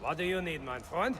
What do you need, mein Freund?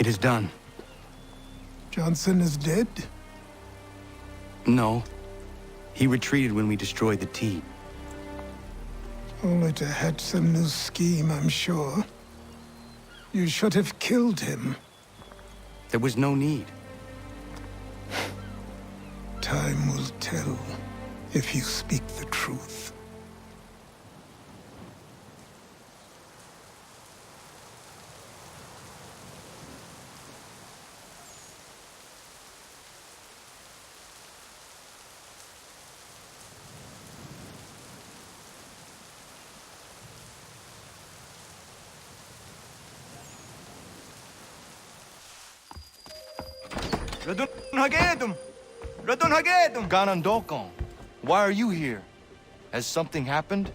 It is done. Johnson is dead? No. He retreated when we destroyed the T. Only to hatch some new scheme, I'm sure. You should have killed him. There was no need. Time will tell if you speak the truth. Ganondokon, why are you here? Has something happened?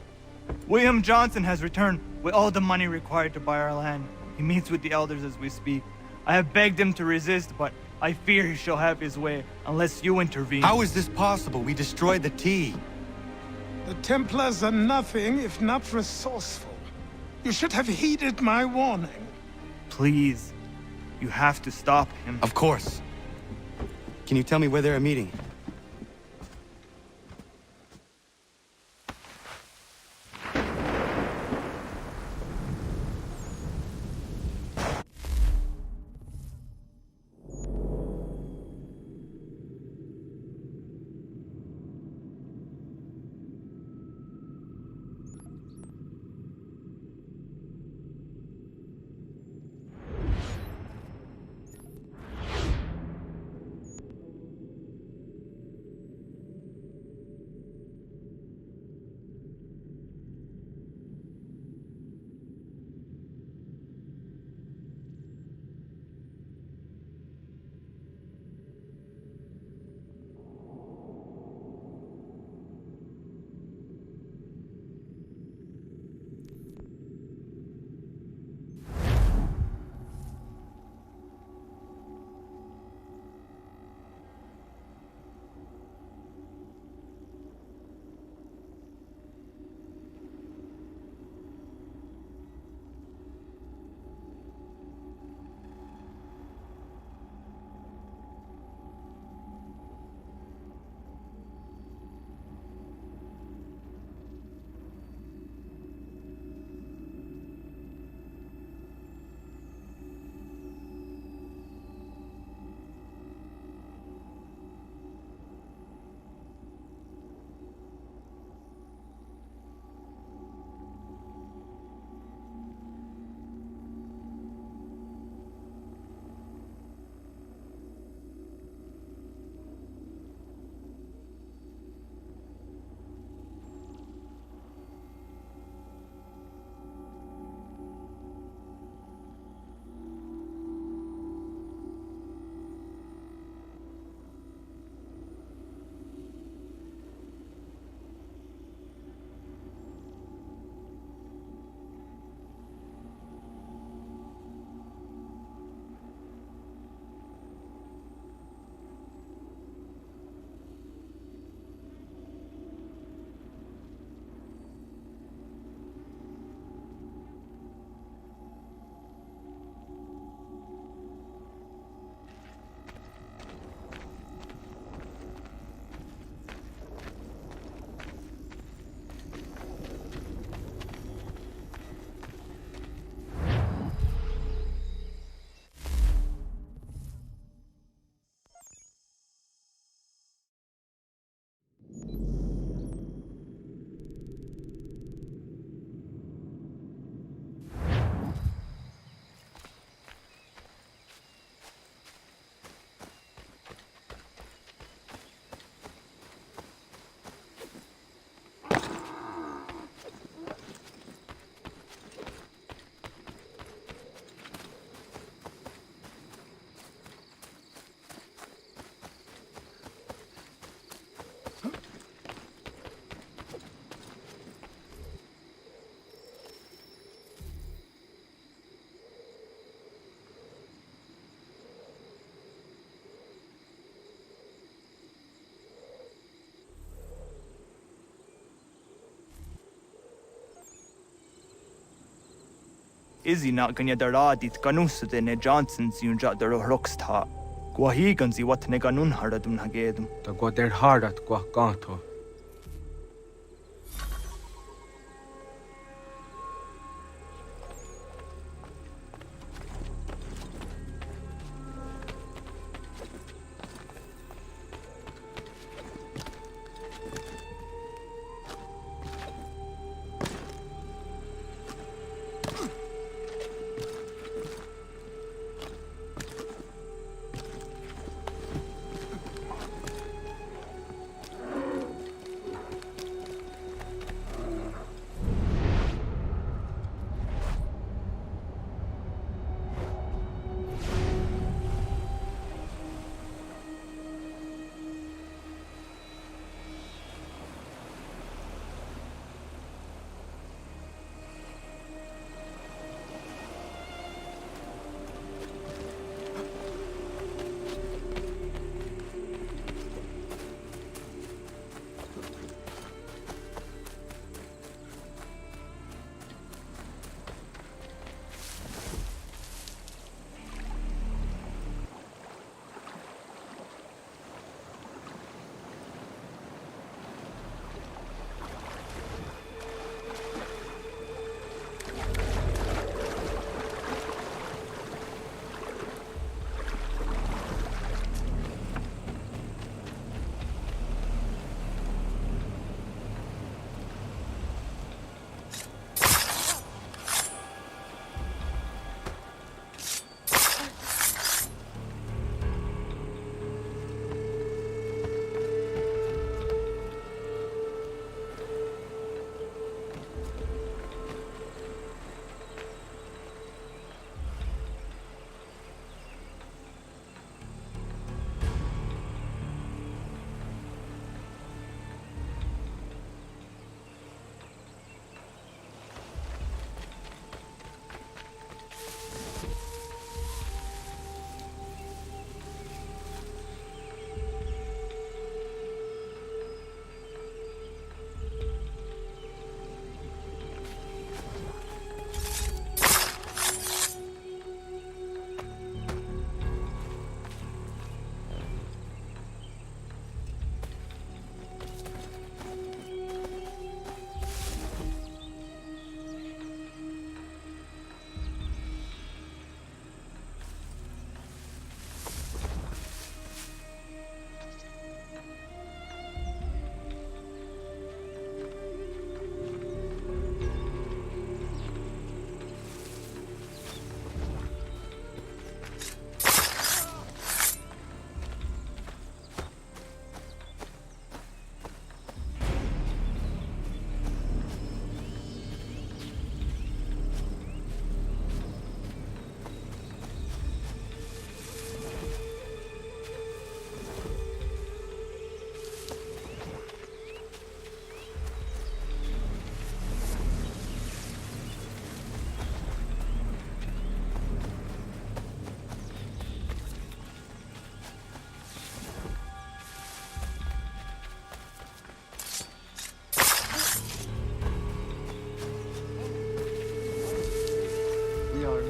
William Johnson has returned with all the money required to buy our land. He meets with the elders as we speak. I have begged him to resist, but I fear he shall have his way unless you intervene. How is this possible? We destroyed the T. The Templars are nothing if not resourceful. You should have heeded my warning. Please, you have to stop him. Of course. Can you tell me where they're meeting? Izzy not ganya daradi tkanusa de ne Johnsons yunja daro rocksta. Guahiganzi what ne ganun haradum hagedum. Ta go der hardat go ganto.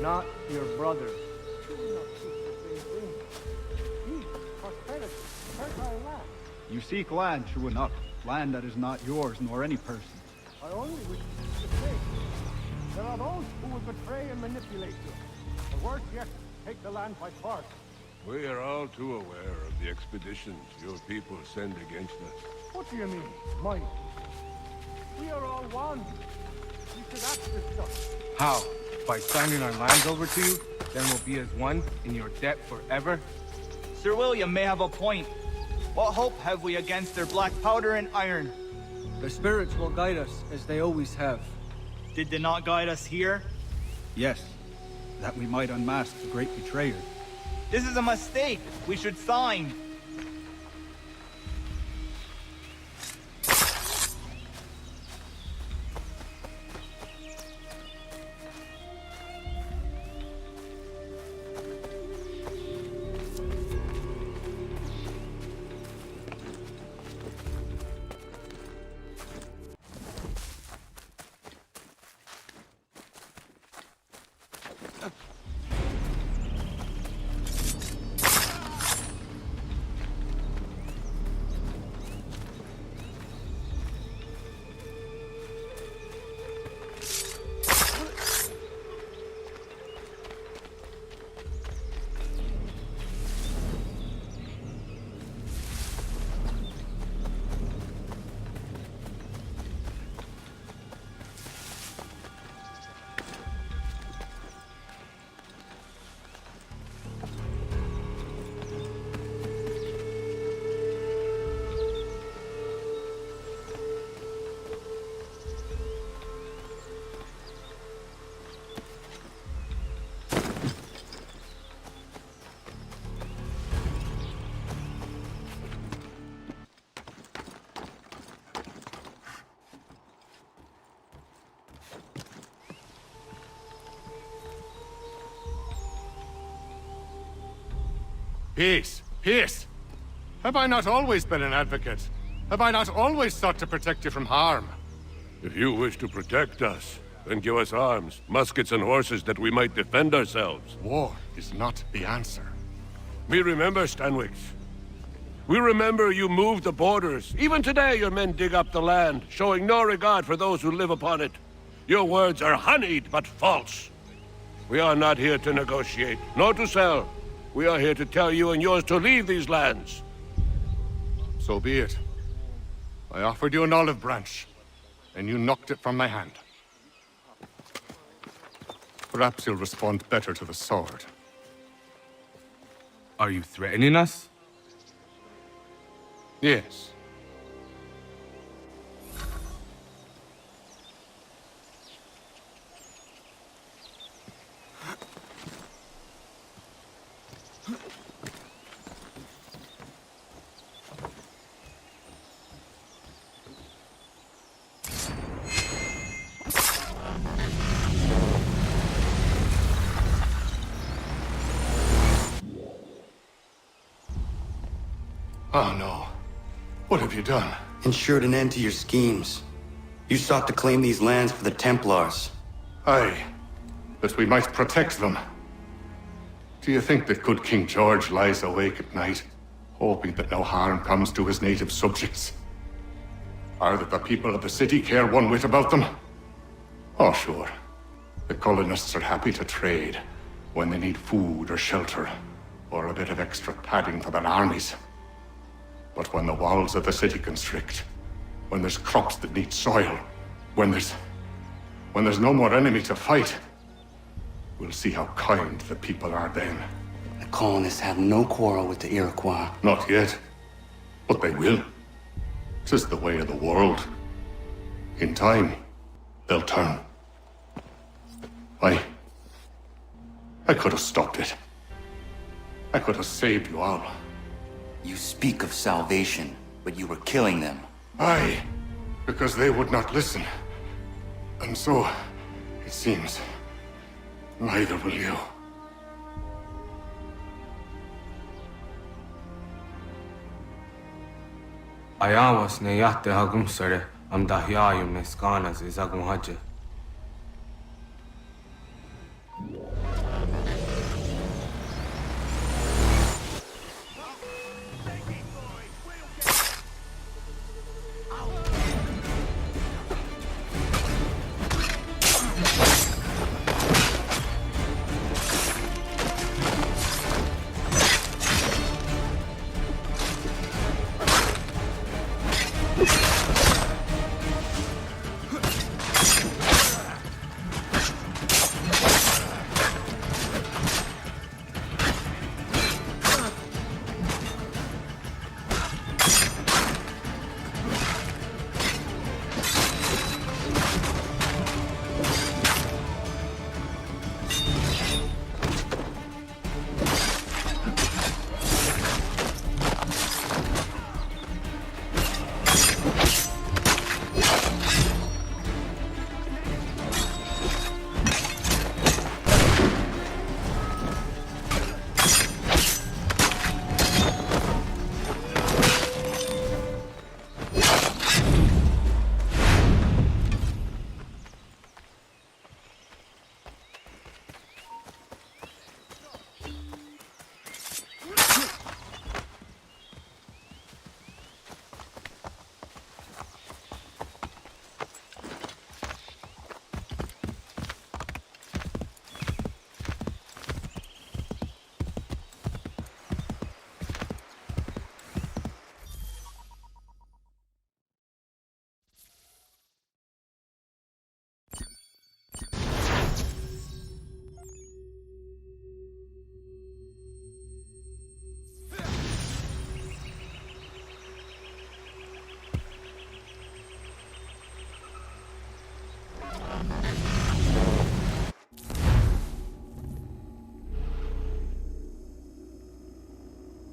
Not your brother. You seek land, true enough. Land that is not yours, nor any person. I only wish to say there are those who will betray and manipulate you. Or worse yet, take the land by force. We are all too aware of the expeditions your people send against us. What do you mean, mine? We are all one. We should act as such. How? By signing our lands over to you? Then we'll be as one in your debt forever? Sir William may have a point. What hope have we against their black powder and iron? The spirits will guide us, as they always have. Did they not guide us here? Yes, that we might unmask the great betrayer. This is a mistake. We should sign. Peace. Peace. Have I not always been an advocate? Have I not always sought to protect you from harm? If you wish to protect us, then give us arms, muskets and horses that we might defend ourselves. War is not the answer. We remember, Stanwix. We remember you moved the borders. Even today your men dig up the land, showing no regard for those who live upon it. Your words are honeyed, but false. We are not here to negotiate, nor to sell. We are here to tell you and yours to leave these lands. So be it. I offered you an olive branch, and you knocked it from my hand. Perhaps you'll respond better to the sword. Are you threatening us? Yes. Oh no. What have you done? Ensured an end to your schemes. You sought to claim these lands for the Templars. Aye, that we might protect them. Do you think that good King George lies awake at night, hoping that no harm comes to his native subjects? Or that the people of the city care one whit about them? Oh, sure. The colonists are happy to trade when they need food or shelter, or a bit of extra padding for their armies. But when the walls of the city constrict, when there's crops that need soil, when there's no more enemy to fight, we'll see how kind the people are then. The colonists have no quarrel with the Iroquois. Not yet, but they will. 'Tis the way of the world. In time, they'll turn. I could have stopped it. I could have saved you all. You speak of salvation, but you were killing them. Aye, because they would not listen. And so, it seems, neither will you. Ayawas ne yahte hagum sare am dahyayum ne skanas izagum haje.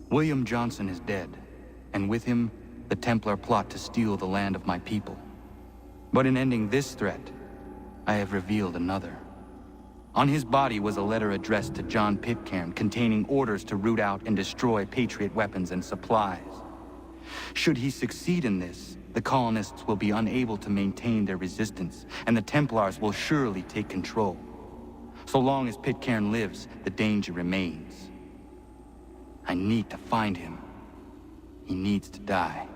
William Johnson is dead, and with him, the Templar plot to steal the land of my people. But in ending this threat, I have revealed another. On his body was a letter addressed to John Pitcairn containing orders to root out and destroy Patriot weapons and supplies. Should he succeed in this, the colonists will be unable to maintain their resistance, and the Templars will surely take control. So long as Pitcairn lives, the danger remains. I need to find him. He needs to die.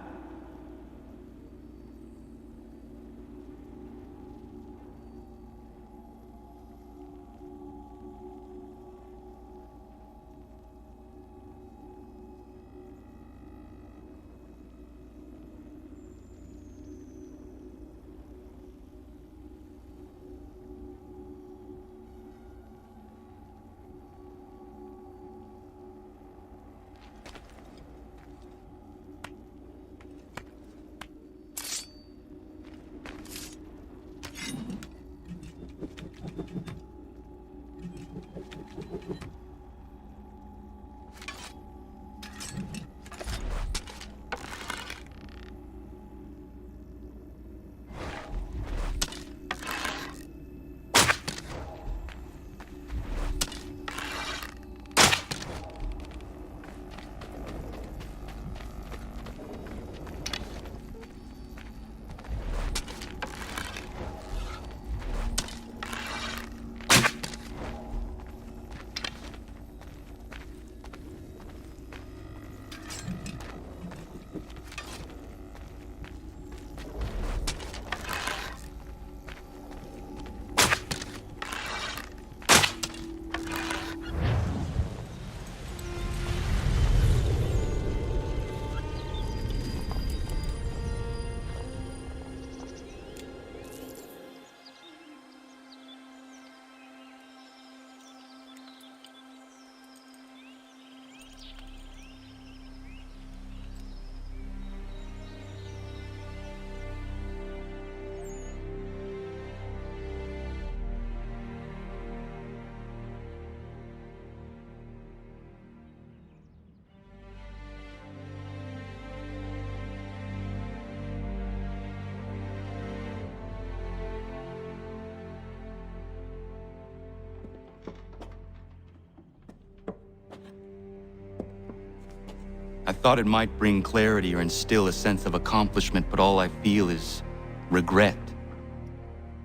I thought it might bring clarity or instill a sense of accomplishment, but all I feel is regret.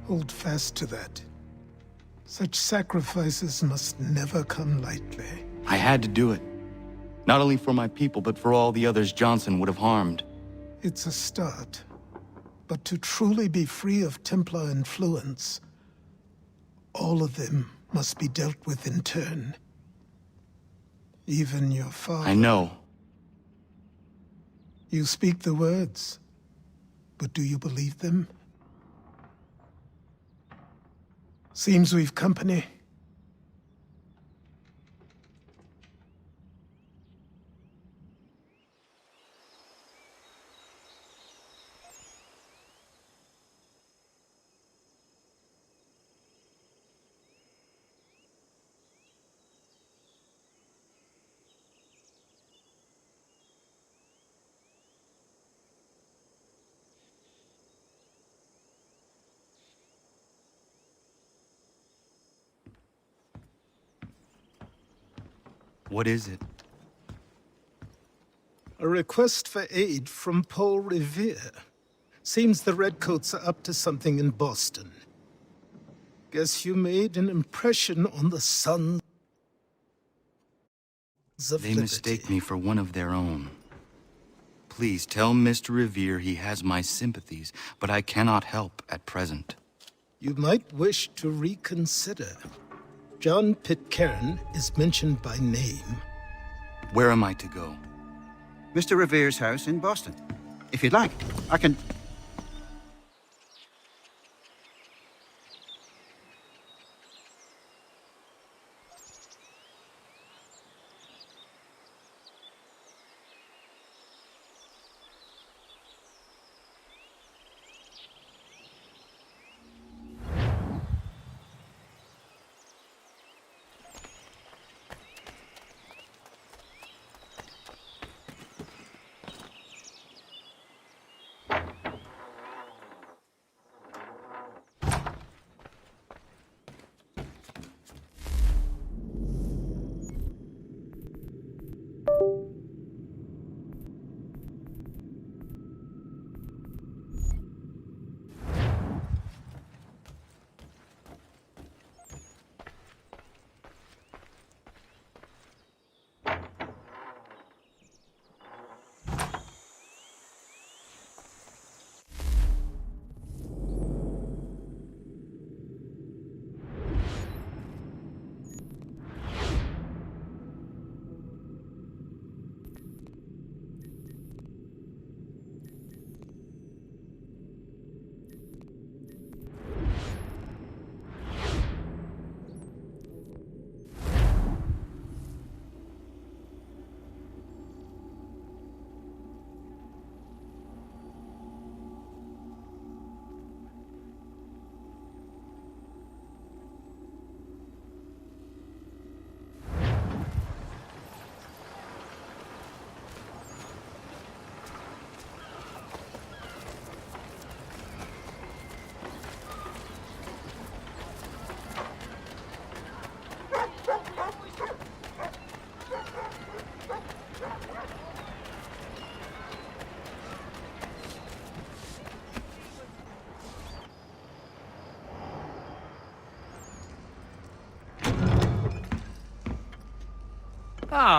Hold fast to that. Such sacrifices must never come lightly. I had to do it. Not only for my people, but for all the others Johnson would have harmed. It's a start. But to truly be free of Templar influence, all of them must be dealt with in turn. Even your father. I know. You speak the words, but do you believe them? Seems we've company. What is it? A request for aid from Paul Revere. Seems the Redcoats are up to something in Boston. Guess you made an impression on the Sons of They Liberty. mistake me for one of their own. Please tell Mr. Revere he has my sympathies, but I cannot help at present. You might wish to reconsider. John Pitcairn is mentioned by name. Where am I to go? Mr. Revere's house in Boston. If you'd like, I can...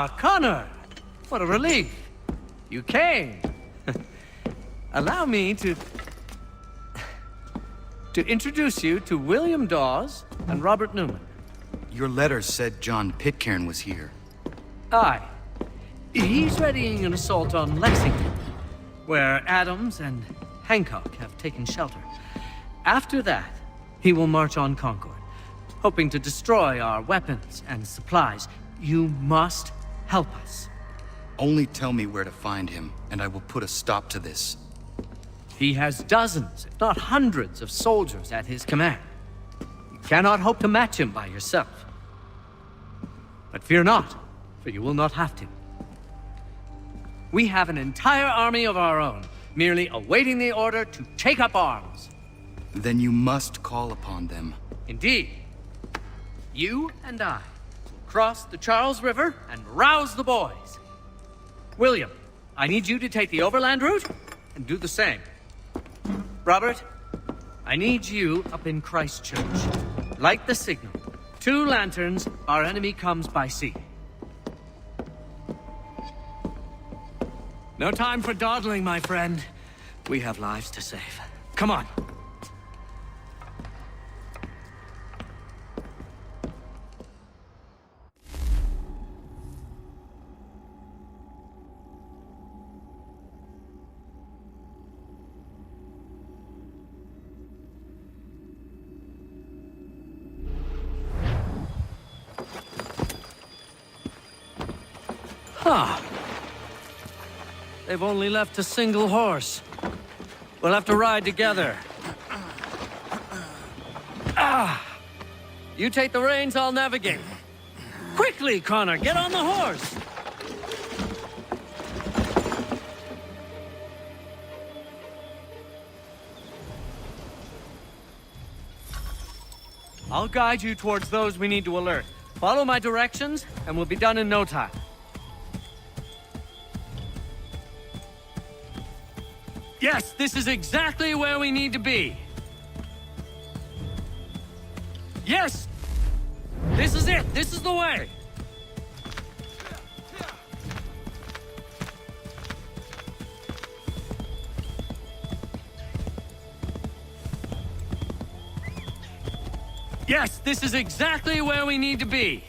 Ah, Connor! What a relief. You came. Allow me to introduce you to William Dawes and Robert Newman. Your letter said John Pitcairn was here. Aye. He's readying an assault on Lexington, where Adams and Hancock have taken shelter. After that, he will march on Concord, hoping to destroy our weapons and supplies. You must help us. Only tell me where to find him, and I will put a stop to this. He has dozens, if not hundreds, of soldiers at his command. You cannot hope to match him by yourself. But fear not, for you will not have to. We have an entire army of our own, merely awaiting the order to take up arms. Then you must call upon them. Indeed. You and I cross the Charles River and rouse the boys. William, I need you to take the overland route and do the same. Robert, I need you up in Christchurch. Light the signal. 2 lanterns, our enemy comes by sea. No time for dawdling, my friend. We have lives to save. Come on. Huh. They've only left a single horse. We'll have to ride together. You take the reins, I'll navigate. Quickly, Connor, get on the horse! I'll guide you towards those we need to alert. Follow my directions, and we'll be done in no time. Yes, this is exactly where we need to be. Yes! This is it! This is the way! Yes, this is exactly where we need to be.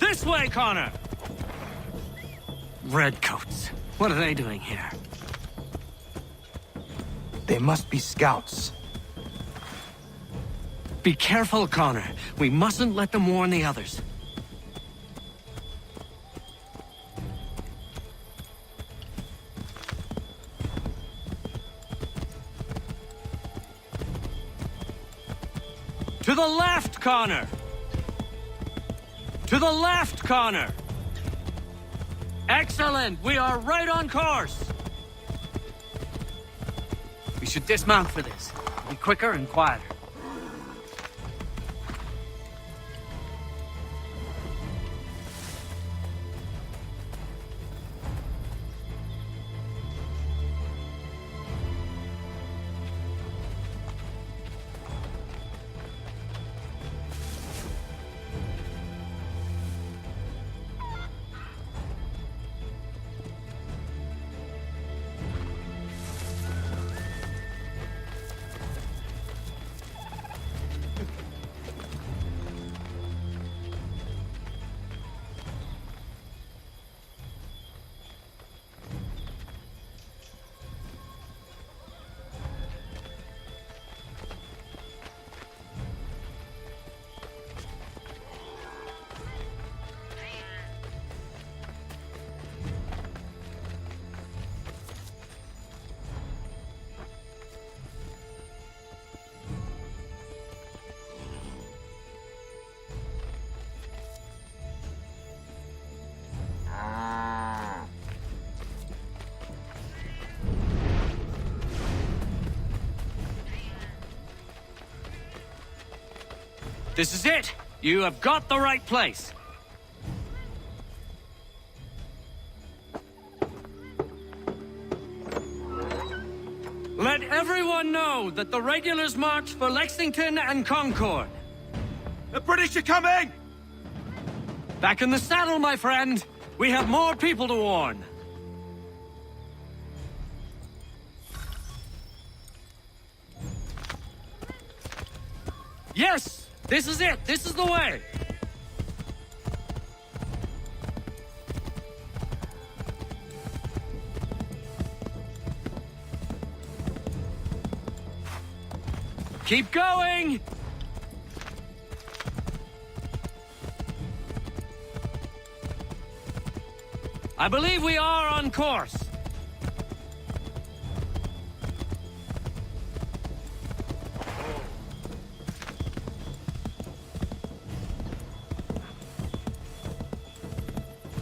This way, Connor! Redcoats. What are they doing here? They must be scouts. Be careful, Connor. We mustn't let them warn the others. To the left, Connor! To the left, Connor! Excellent! We are right on course! We should dismount for this. Be quicker and quieter. This is it! You have got the right place! Let everyone know that the regulars march for Lexington and Concord. The British are coming! Back in the saddle, my friend! We have more people to warn! Yes! This is it! This is the way! Keep going! I believe we are on course.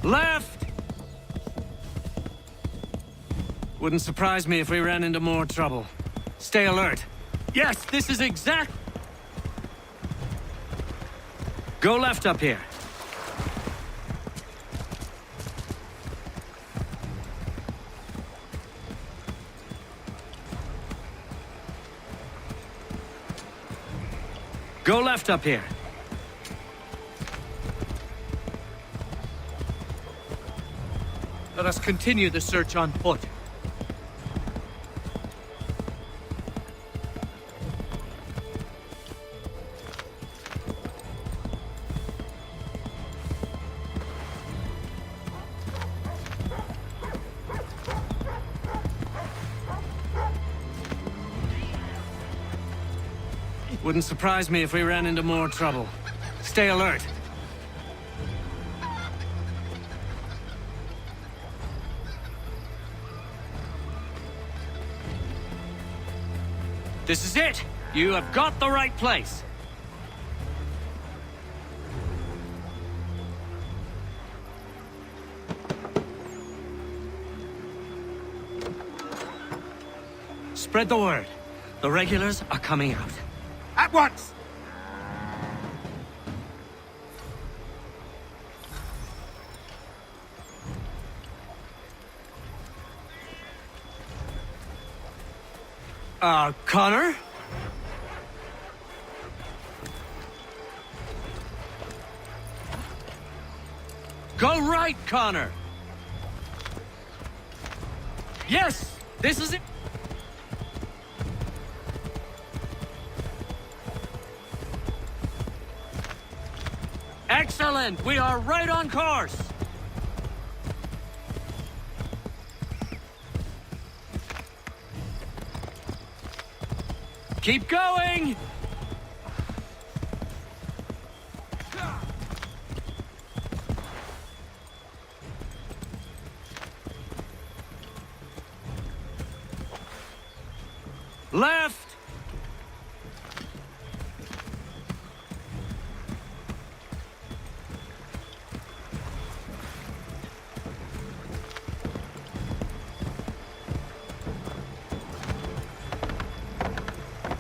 Left! Wouldn't surprise me if we ran into more trouble. Stay alert. Yes, this is exact... Go left up here. Go left up here. Let us continue the search on foot. Wouldn't surprise me if we ran into more trouble. Stay alert. This is it! You have got the right place! Spread the word. The regulars are coming out. At once! Connor? Go right, Connor! Yes! This is it! Excellent! We are right on course! Keep going! Left!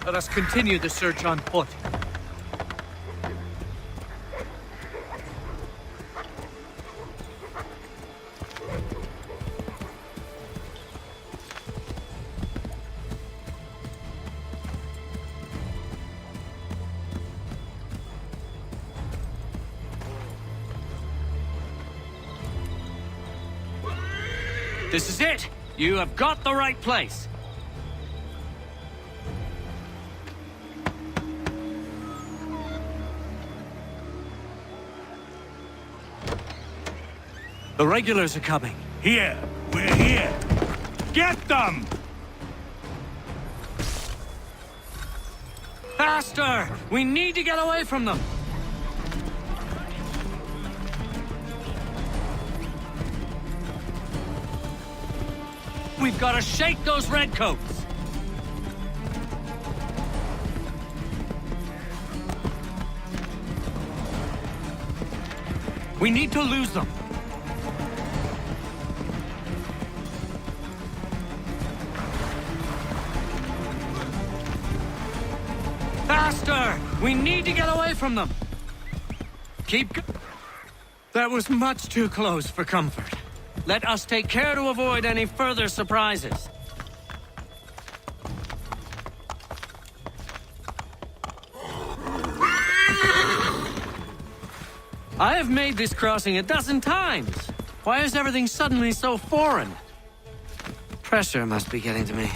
Let us continue the search on foot. This is it! You have got the right place! The regulars are coming. Here! We're here! Get them! Faster! We need to get away from them! We've got to shake those redcoats! We need to lose them! Faster! We need to get away from them! That was much too close for comfort. Let us take care to avoid any further surprises. I have made this crossing 12 times. Why is everything suddenly so foreign? Pressure must be getting to me.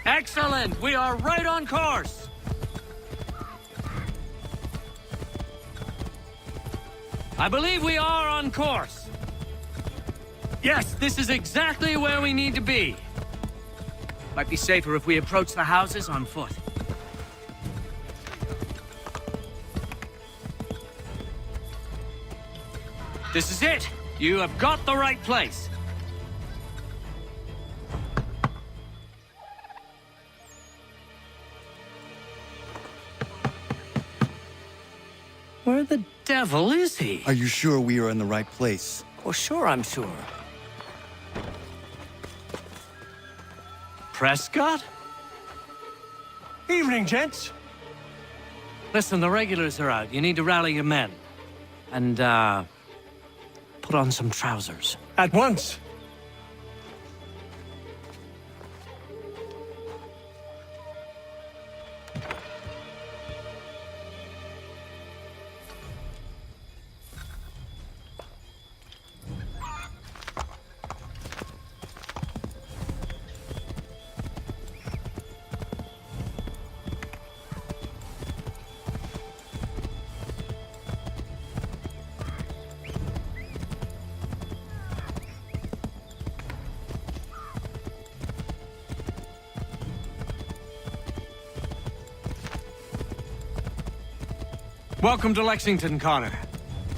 Excellent! We are right on course! I believe we are on course. Yes, this is exactly where we need to be. Might be safer if we approach the houses on foot. This is it! You have got the right place. Where the devil is he? Are you sure we are in the right place? Well, sure, I'm sure. Prescott? Evening, gents. Listen, the regulars are out. You need to rally your men. And, put on some trousers. At once. Welcome to Lexington, Connor.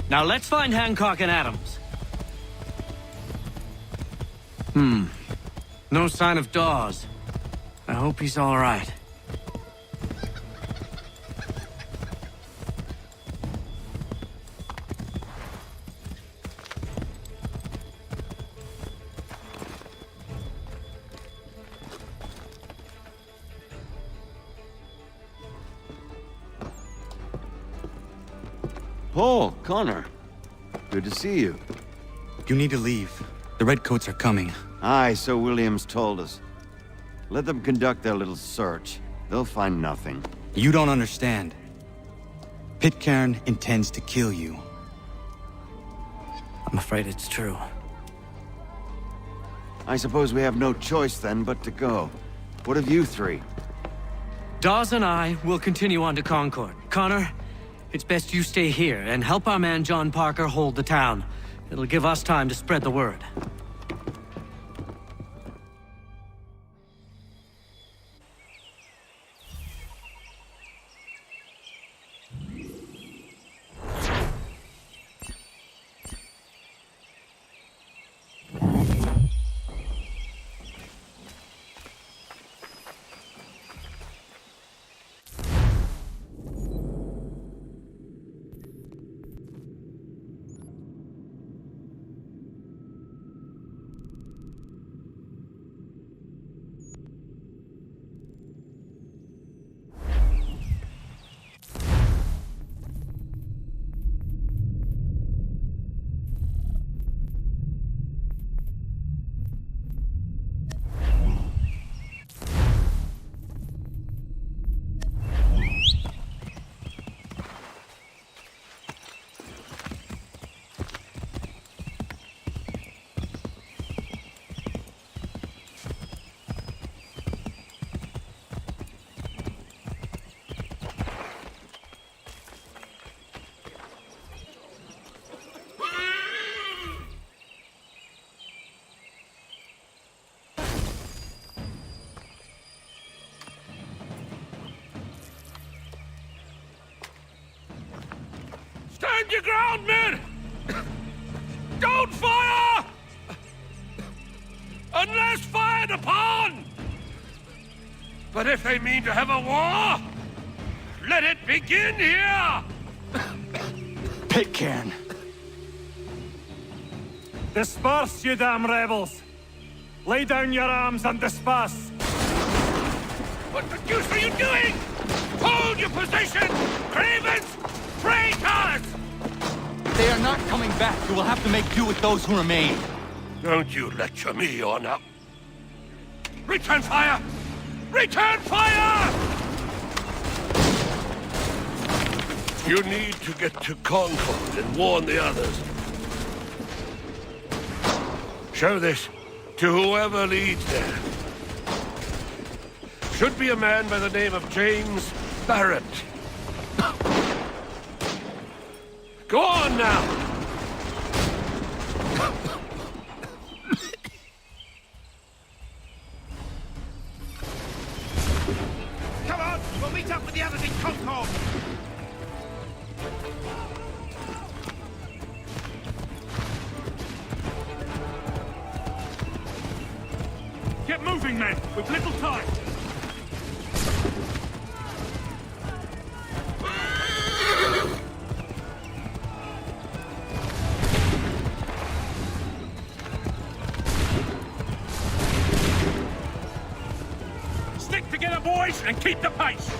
Now let's find Hancock and Adams. No sign of Dawes. I hope he's all right. Paul, Connor. Good to see you. You need to leave. The Redcoats are coming. Aye, so Williams told us. Let them conduct their little search. They'll find nothing. You don't understand. Pitcairn intends to kill you. I'm afraid it's true. I suppose we have no choice then but to go. What of you three? Dawes and I will continue on to Concord. Connor, it's best you stay here and help our man John Parker hold the town. It'll give us time to spread the word. Stand your ground, men! Don't fire! Unless fired upon! But if they mean to have a war, let it begin here! Pitcairn! Disperse, you damn rebels! Lay down your arms and disperse! What the deuce are you doing? Hold your position! Cravens! Traitors! They are not coming back. You will have to make do with those who remain. Don't you lecture me on up. Return fire! Return fire! You need to get to Concord and warn the others. Show this to whoever leads there. Should be a man by the name of James Barrett. Go on now! Come on, we'll meet up with the others in Concord. Get moving, men. We've little time. Stick together, boys, and keep the pace.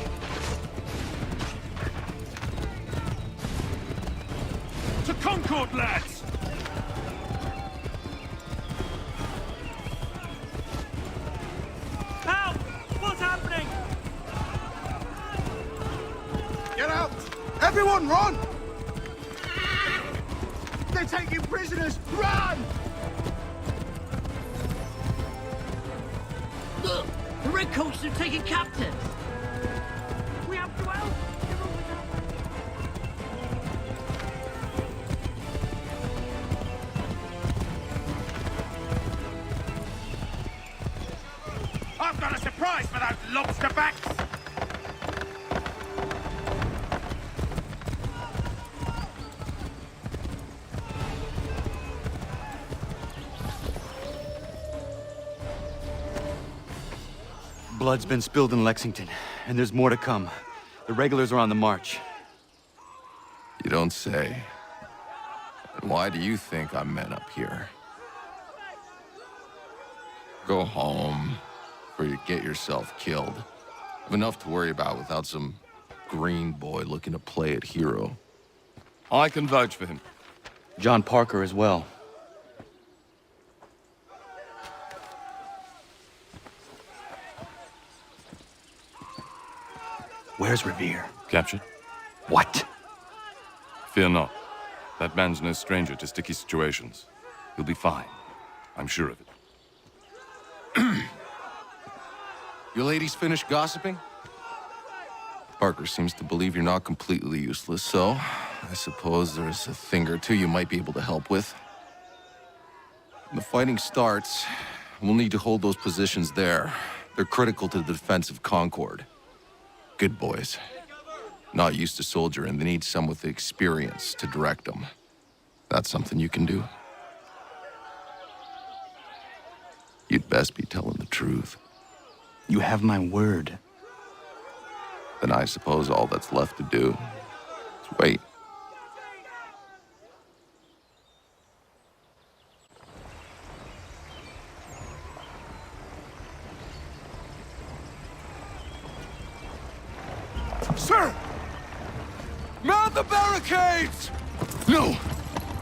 To Concord, lads. Help! What's happening? Get out! Everyone, run! They're taking prisoners! Run! Look! The Redcoats are taking captives! We have to help! I've got a surprise for those lobster backs! Blood's been spilled in Lexington, and there's more to come. The regulars are on the march. You don't say. And why do you think I'm men up here? Go home, or you get yourself killed. Have enough to worry about without some green boy looking to play it hero. I can vouch for him. John Parker as well. Where's Revere? Captured? What? Fear not. That man's no stranger to sticky situations. He'll be fine. I'm sure of it. You ladies finished gossiping? Parker seems to believe you're not completely useless, so I suppose there's a thing or two you might be able to help with. When the fighting starts, we'll need to hold those positions there. They're critical to the defense of Concord. Good boys. Not used to soldiering, they need some with the experience to direct them. That's something you can do? You'd best be telling the truth. You have my word. Then I suppose all that's left to do is wait. Sir! Mount the barricades! No!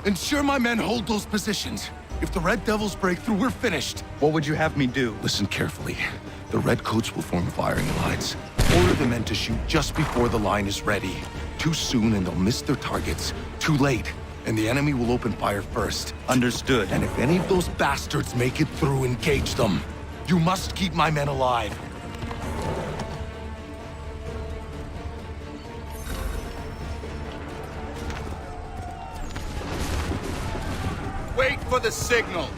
Ensure my men hold those positions. If the Red Devils break through, we're finished. What would you have me do? Listen carefully. The Redcoats will form firing lines. Order the men to shoot just before the line is ready. Too soon and they'll miss their targets. Too late, and the enemy will open fire first. Understood. And if any of those bastards make it through, engage them. You must keep my men alive. Wait for the signal.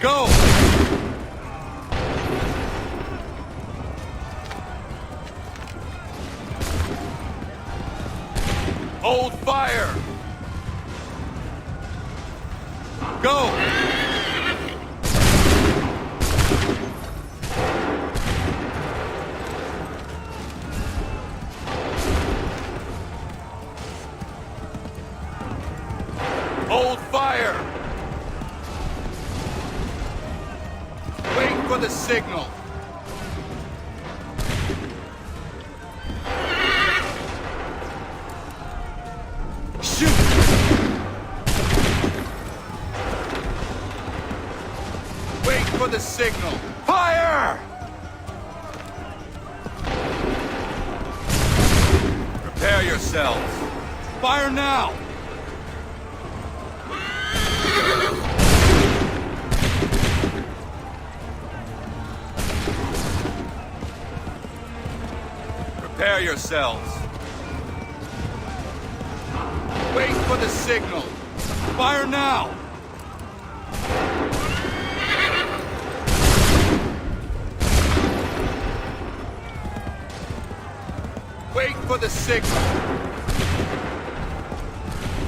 Go! Hold fire! Go! Hold fire! Wait for the signal. Shoot! the signal. Fire! Prepare yourselves. Fire now! Prepare yourselves. Wait for the signal. Fire now! Wait for the signal.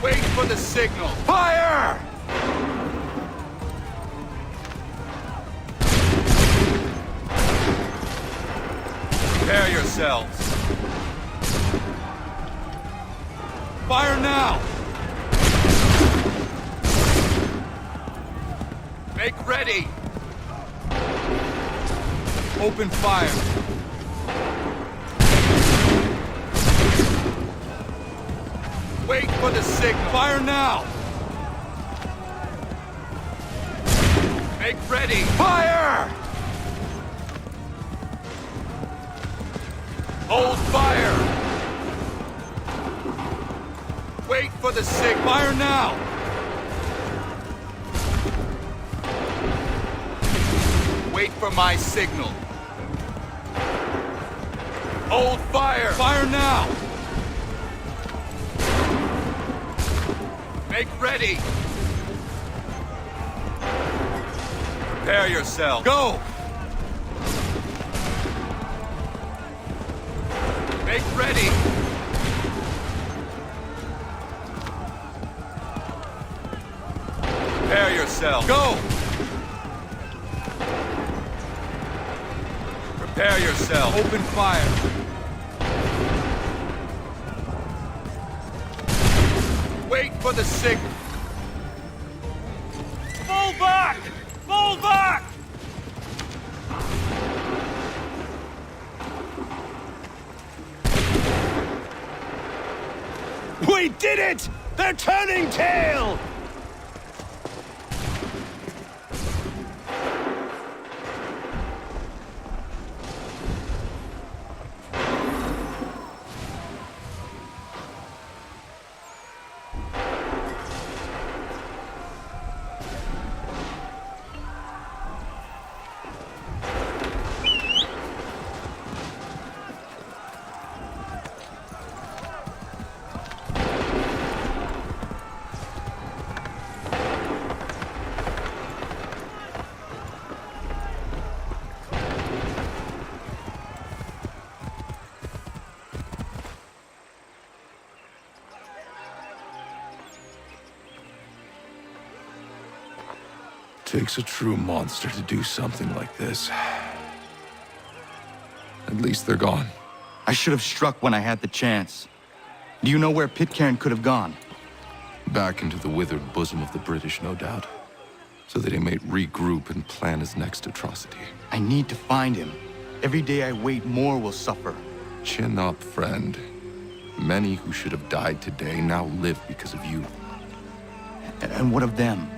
Wait for the signal. Fire! Prepare yourselves. Fire now! Make ready! Open fire! Wait for the signal! Fire now! Make ready! Fire! Hold fire! Wait for the signal! Fire now! Wait for my signal. Hold fire! Fire now! Make ready! Prepare yourself. Go! Make ready! Prepare yourself. Go! Prepare yourself. Open fire. Wait for the signal. Fall back! Fall back! We did it! They're turning tail! Takes a true monster to do something like this. At least they're gone. I should have struck when I had the chance. Do you know where Pitcairn could have gone? Back into the withered bosom of the British, no doubt. So that he might regroup and plan his next atrocity. I need to find him. Every day I wait, more will suffer. Chin up, friend. Many who should have died today now live because of you. And what of them?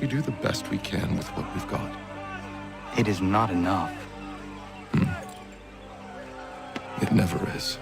We do the best we can with what we've got. It is not enough. It never is.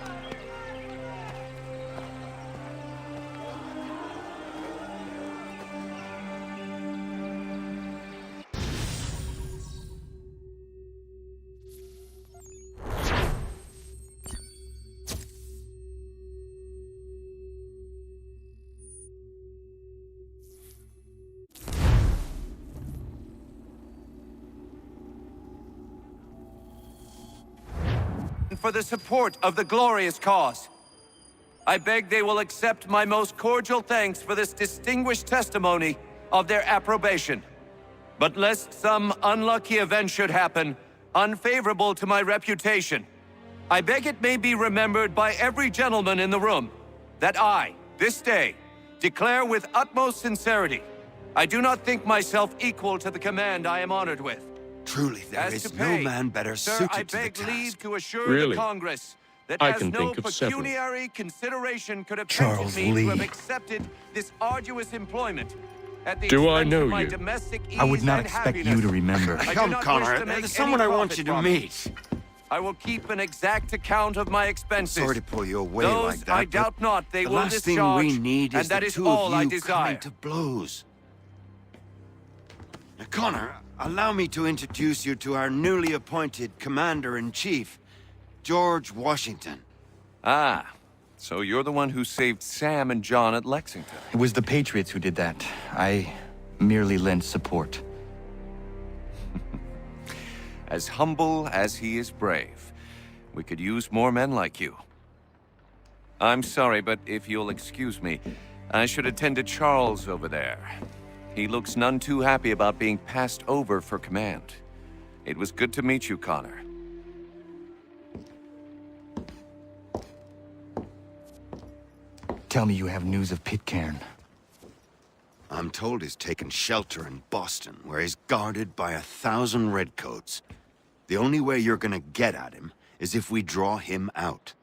For the support of the glorious cause. I beg they will accept my most cordial thanks for this distinguished testimony of their approbation. But lest some unlucky event should happen, unfavorable to my reputation, I beg it may be remembered by every gentleman in the room that I, this day, declare with utmost sincerity, I do not think myself equal to the command I am honored with. Truly, there As is to no pay, man better sir, suited I to the beg task. leave to assure Really? the Congress that I as can no think of several. pecuniary consideration could have Charles tempted me to have Lee. accepted this arduous employment, at the Do I expense know of my you? domestic ease I would not and expect you happiness. to remember. I do Come, not wish Connor. to make There's someone I any want you to profit from it. meet. I will keep an exact account of my expenses. Sorry to pull you away Those, like that, I but doubt not they the will last thing discharge, we need and is that the is two all of I you desire. coming to blows. Now, Connor, allow me to introduce you to our newly appointed Commander-in-Chief, George Washington. Ah, so you're the one who saved Sam and John at Lexington. It was the Patriots who did that. I merely lent support. As humble as he is brave. We could use more men like you. I'm sorry, but if you'll excuse me, I should attend to Charles over there. He looks none too happy about being passed over for command. It was good to meet you, Connor. Tell me you have news of Pitcairn. I'm told he's taken shelter in Boston, where he's guarded by 1,000 redcoats. The only way you're gonna get at him is if we draw him out.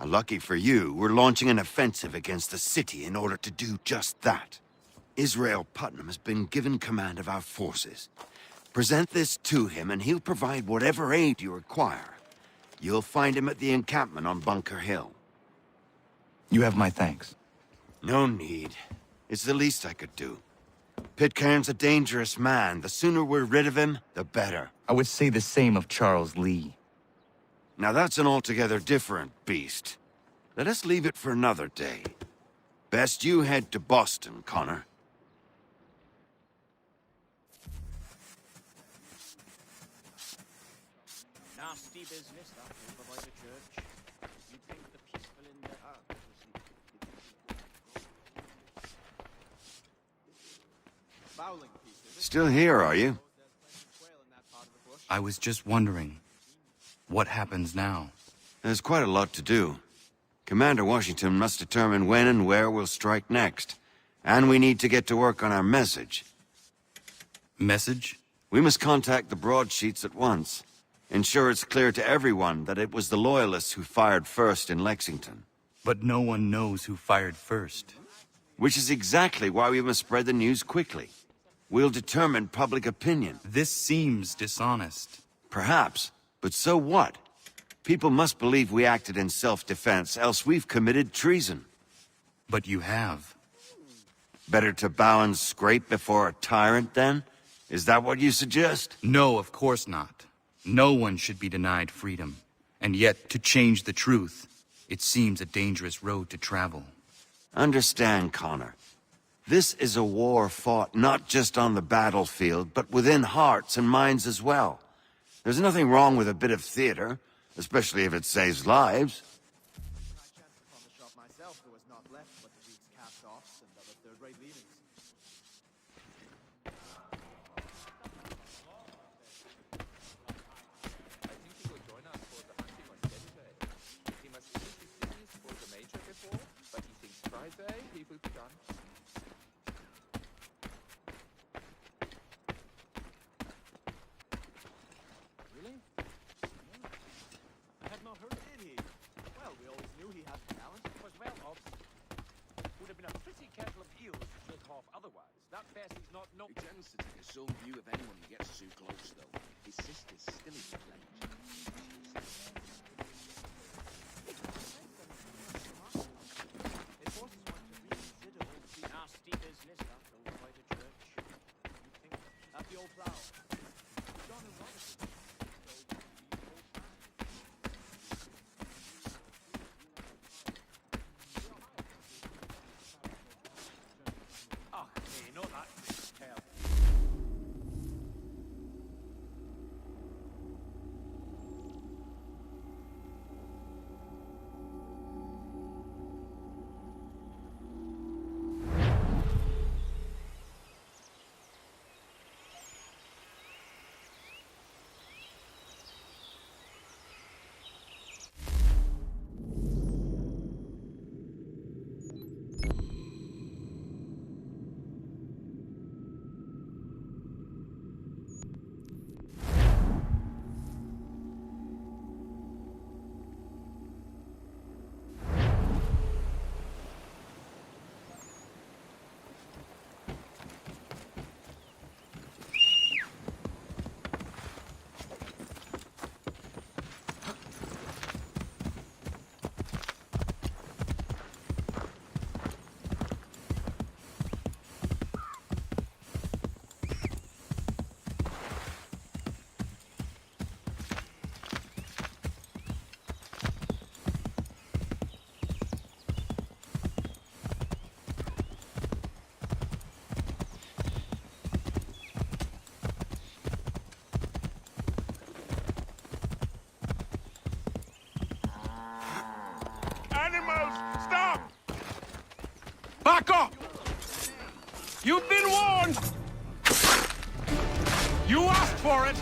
Lucky for you, we're launching an offensive against the city in order to do just that. Israel Putnam has been given command of our forces. Present this to him and he'll provide whatever aid you require. You'll find him at the encampment on Bunker Hill. You have my thanks. No need. It's the least I could do. Pitcairn's a dangerous man. The sooner we're rid of him, the better. I would say the same of Charles Lee. Now that's an altogether different beast. Let us leave it for another day. Best you head to Boston, Connor. Nasty business, that over by the church. You'd think the peaceful in their heart was Still here, are you? I was just wondering, what happens now? There's quite a lot to do. Commander Washington must determine when and where we'll strike next. And we need to get to work on our message. Message? We must contact the broadsheets at once. Ensure it's clear to everyone that it was the Loyalists who fired first in Lexington. But no one knows who fired first. Which is exactly why we must spread the news quickly. We'll determine public opinion. This seems dishonest. Perhaps, but so what? People must believe we acted in self-defense, else we've committed treason. But you have. Better to bow and scrape before a tyrant, then? Is that what you suggest? No, of course not. No one should be denied freedom. And yet, to change the truth, it seems a dangerous road to travel. Understand, Connor. This is a war fought not just on the battlefield, but within hearts and minds as well. There's nothing wrong with a bit of theater, especially if it saves lives. He tends to take a sullen view of anyone who gets too close, though. His sister's still in the pledge. nasty business, that over by the church. You'd think that the old plough. John and Robert. You've been warned! You asked for it!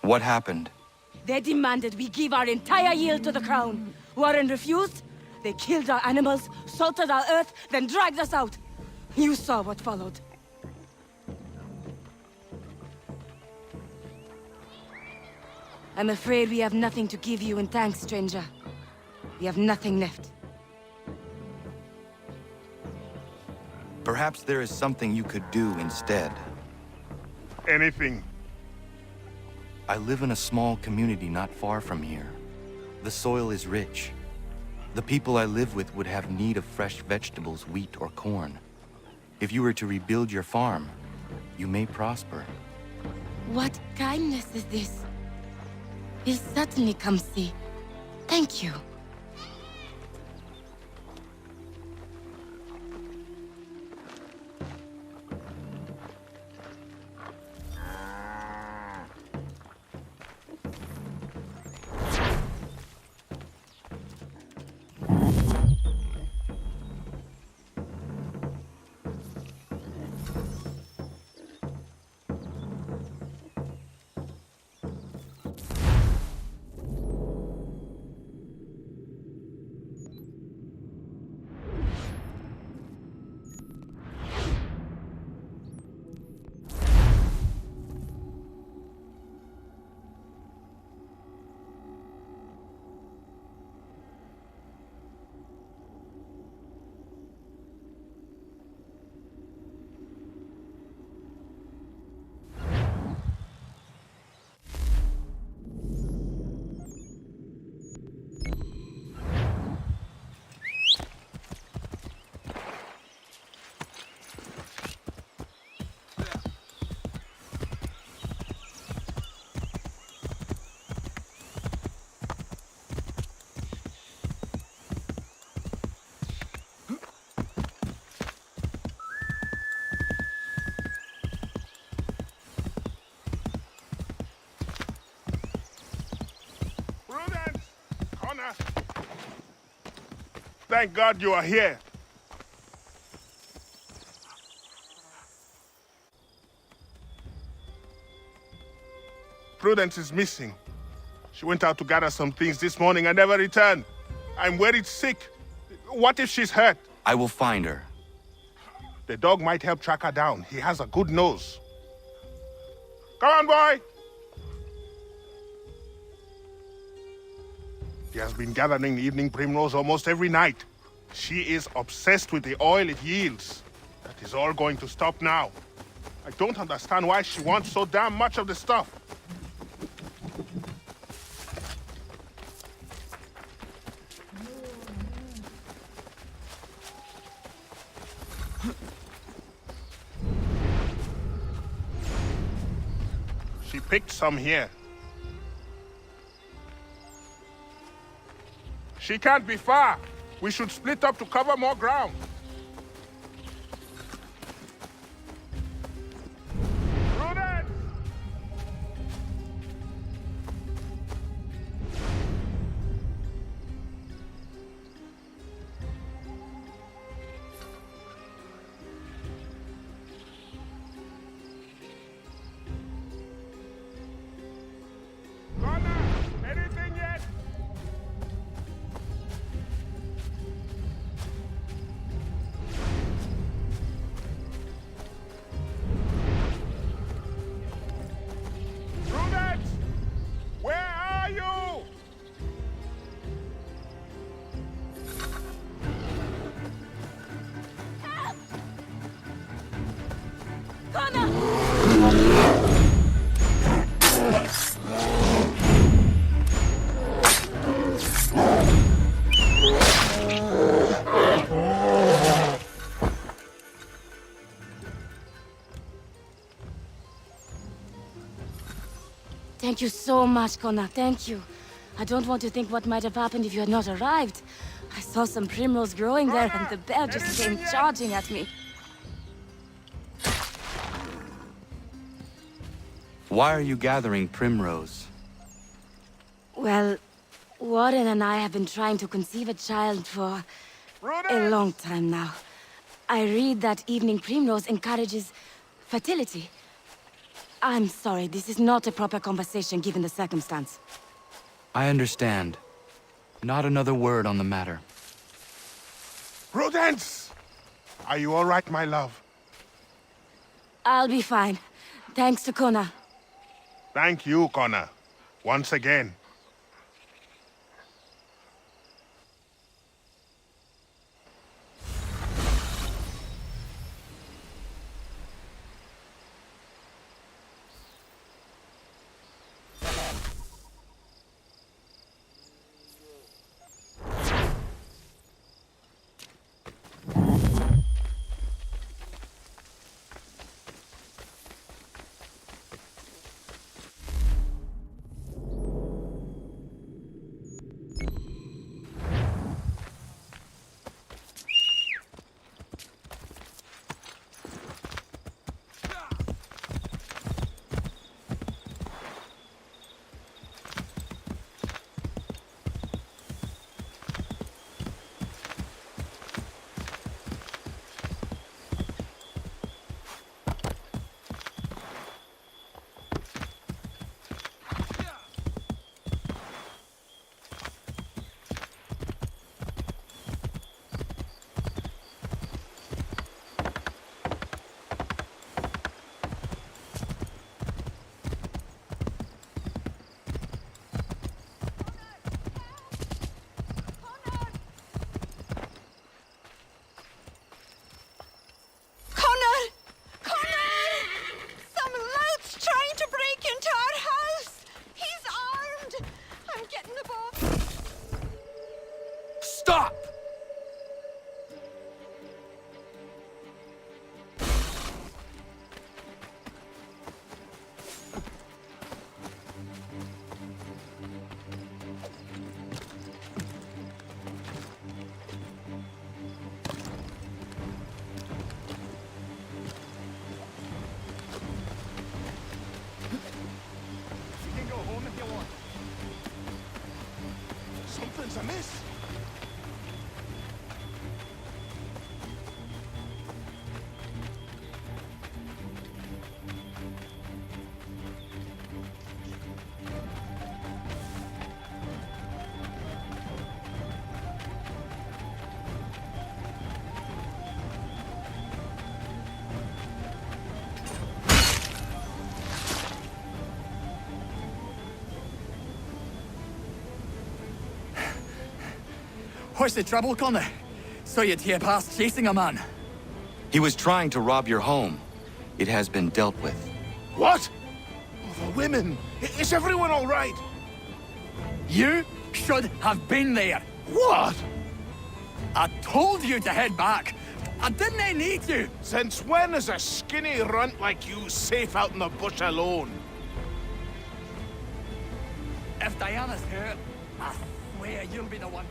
What happened? They demanded we give our entire yield to the crown. Warren refused. They killed our animals, salted our earth, then dragged us out. You saw what followed. I'm afraid we have nothing to give you in thanks, stranger. We have nothing left. Perhaps there is something you could do instead. Anything. I live in a small community not far from here. The soil is rich. The people I live with would have need of fresh vegetables, wheat, or corn. If you were to rebuild your farm, you may prosper. What kindness is this? We'll certainly come see. Thank you. Thank God you are here. Prudence is missing. She went out to gather some things this morning and never returned. I'm worried sick. What if she's hurt? I will find her. The dog might help track her down. He has a good nose. Come on, boy! He has been gathering the evening primrose almost every night. She is obsessed with the oil it yields. That is all going to stop now. I don't understand why she wants so damn much of the stuff. She picked some here. She can't be far. We should split up to cover more ground. Prudence! Connor, anything yet? Thank you so much, Connor. Thank you. I don't want to think what might have happened if you had not arrived. I saw some primrose growing there, and the bear just came charging at me. Why are you gathering primrose? Well, Warren and I have been trying to conceive a child for a long time now. I read that evening primrose encourages fertility. I'm sorry, this is not a proper conversation given the circumstance. I understand. Not another word on the matter. Prudence! Are you all right, my love? I'll be fine. Thanks to Connor. Thank you, Connor. Once again. Stop! You can go home if you want. Something's amiss. What's the trouble, Connor? Saw you tear past chasing a man. He was trying to rob your home. It has been dealt with. What? Oh, the women. Is everyone all right? You should have been there. What? I told you to head back. I didn't need you. Since when is a skinny runt like you safe out in the bush alone? If Diana's hurt, I swear you'll be the one.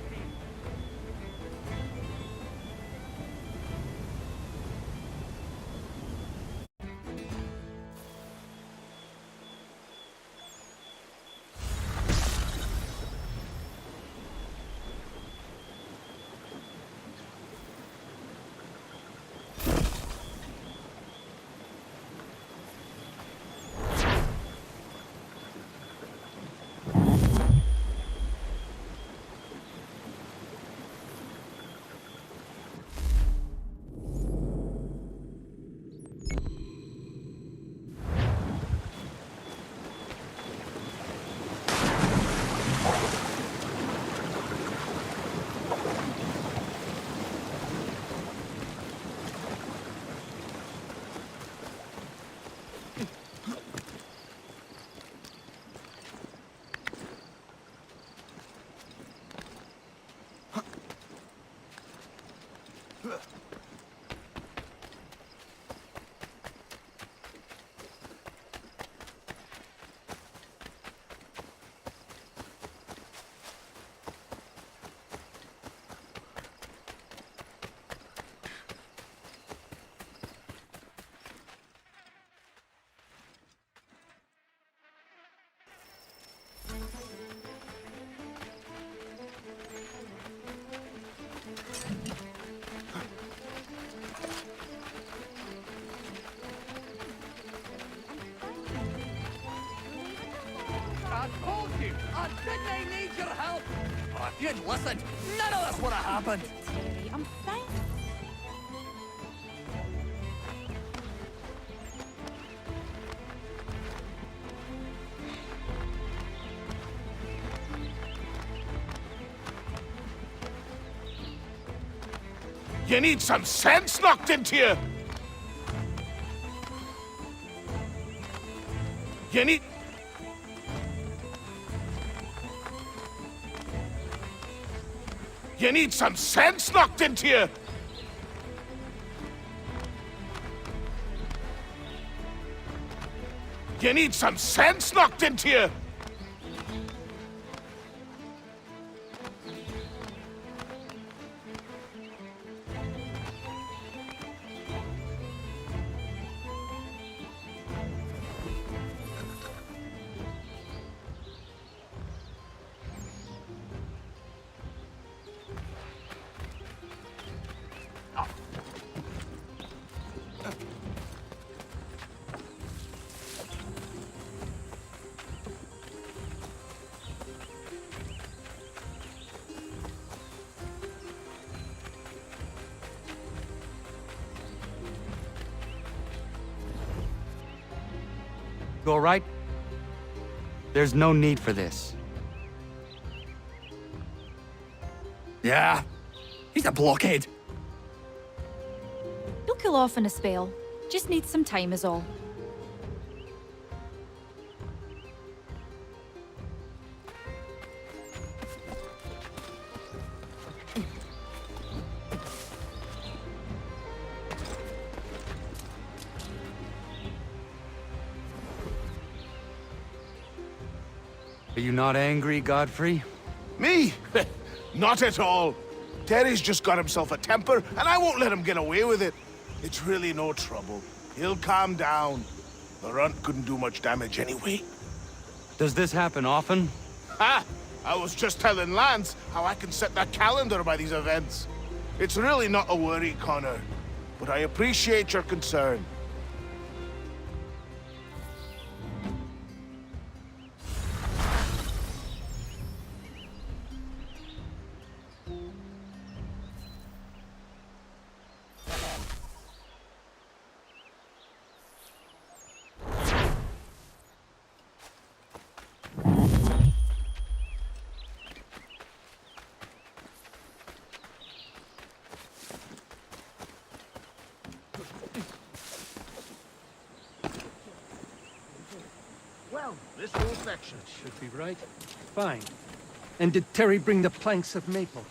Didn't I need your help? Oh, if you'd listened, none of this would have happened. Terry, I'm fine. You need some sense knocked into you! You need... You need some sense knocked into you! You need some sense knocked into you! You all right? There's no need for this. Yeah, he's a blockhead. He'll cool off in a spell. Just needs some time is all. Are you not angry, Godfrey? Me? Not at all. Terry's just got himself a temper, and I won't let him get away with it. It's really no trouble. He'll calm down. The runt couldn't do much damage anyway. Does this happen often? Ha! I was just telling Lance how I can set that calendar by these events. It's really not a worry, Connor. But I appreciate your concern. Well, this whole section should be right. Fine. And did Terry bring the planks of maple?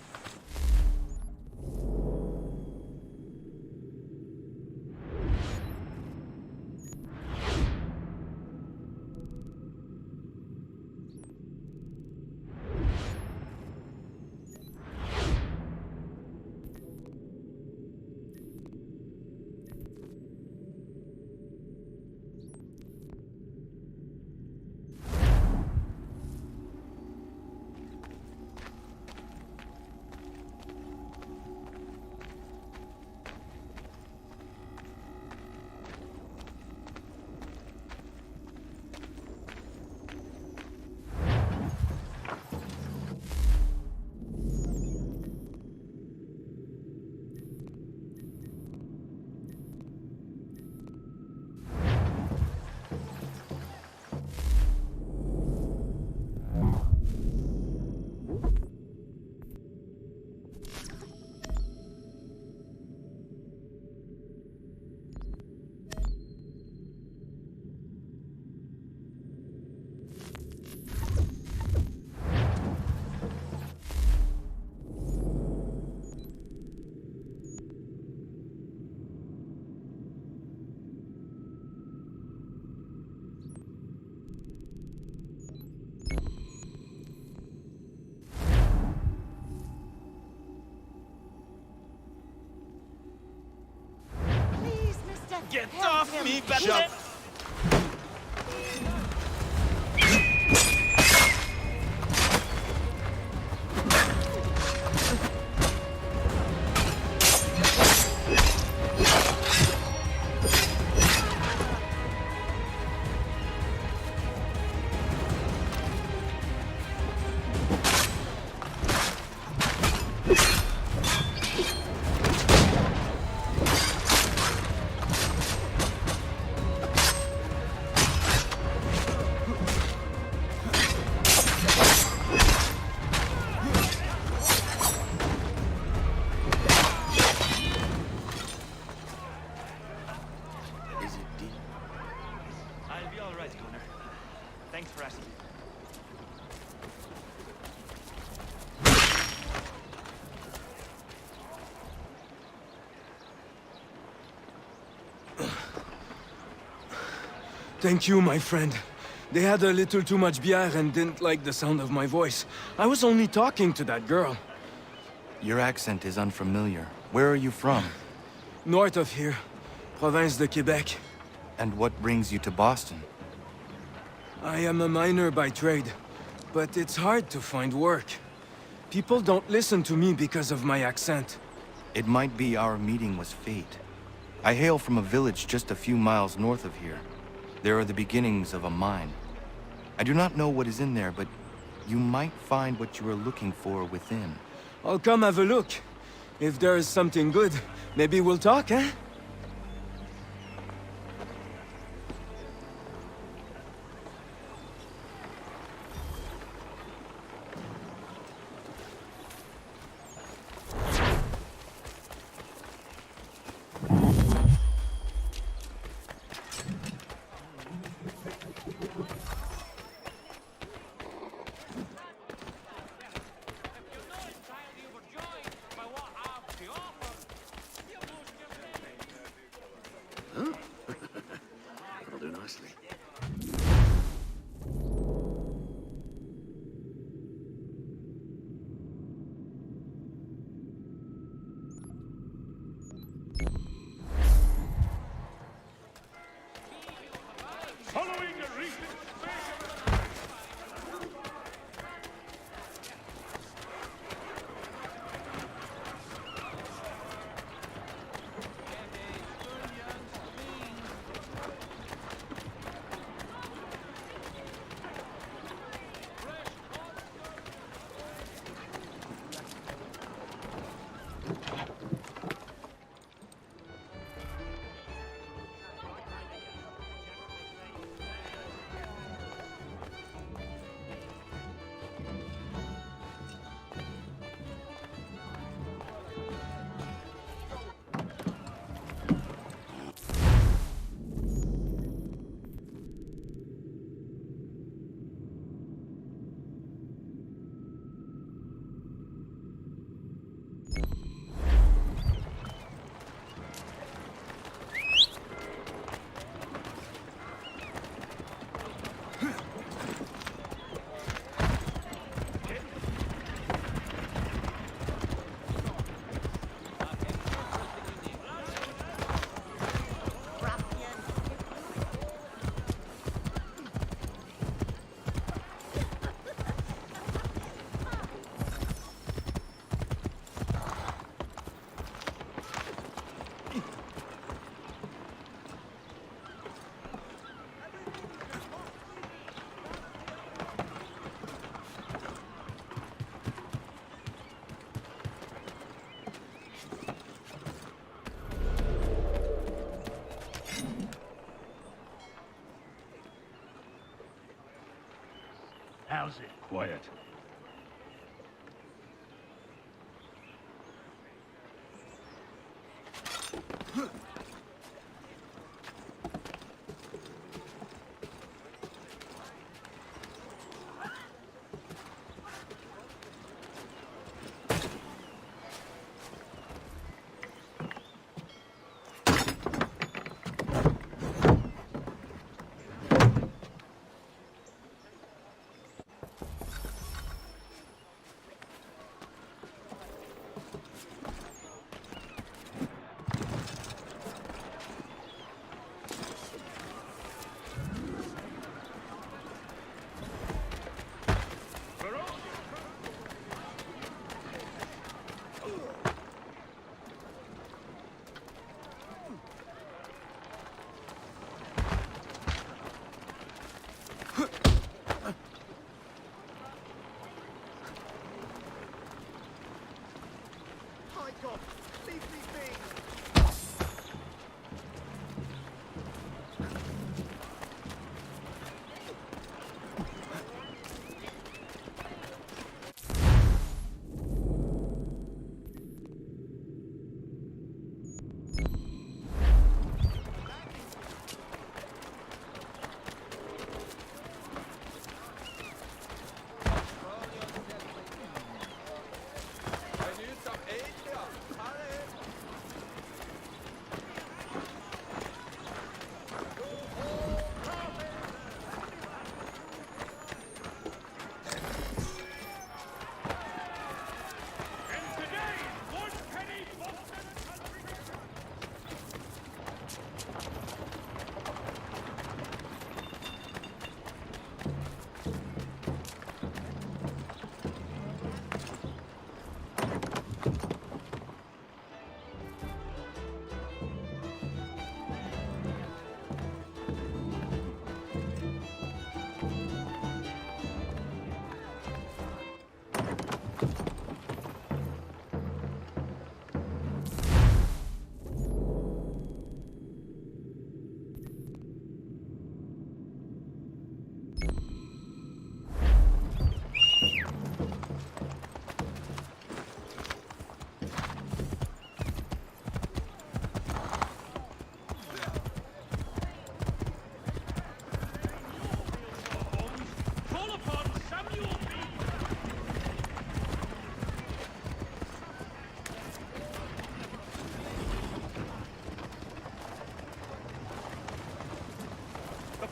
Get off me, Bishop! Besides, Gunnar, thanks for asking. Thank you, my friend. They had a little too much beer and didn't like the sound of my voice. I was only talking to that girl. Your accent is unfamiliar. Where are you from? North of here. Province de Quebec. And what brings you to Boston? I am a miner by trade, but it's hard to find work. People don't listen to me because of my accent. It might be our meeting was fate. I hail from a village just a few miles north of here. There are the beginnings of a mine. I do not know what is in there, but you might find what you are looking for within. I'll come have a look. If there is something good, maybe we'll talk, eh? That'll do nicely. Following a recent How's it? Quiet.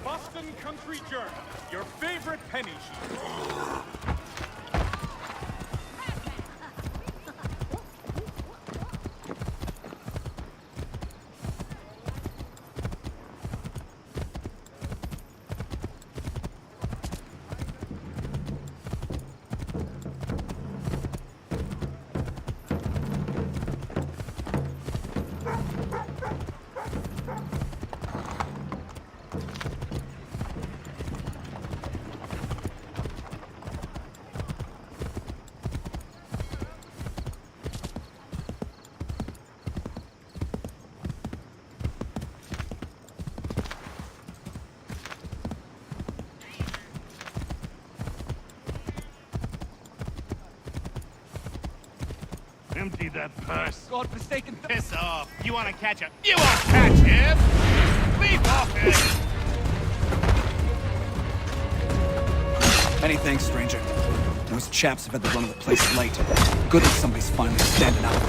Boston Country Journal, your favorite penny sheet. Empty that purse. God-forsaken... Piss off. You want to catch him? You won't catch him! Leave off it! Many thanks, stranger. Those chaps have had the run of the place late. Good that somebody's finally standing up.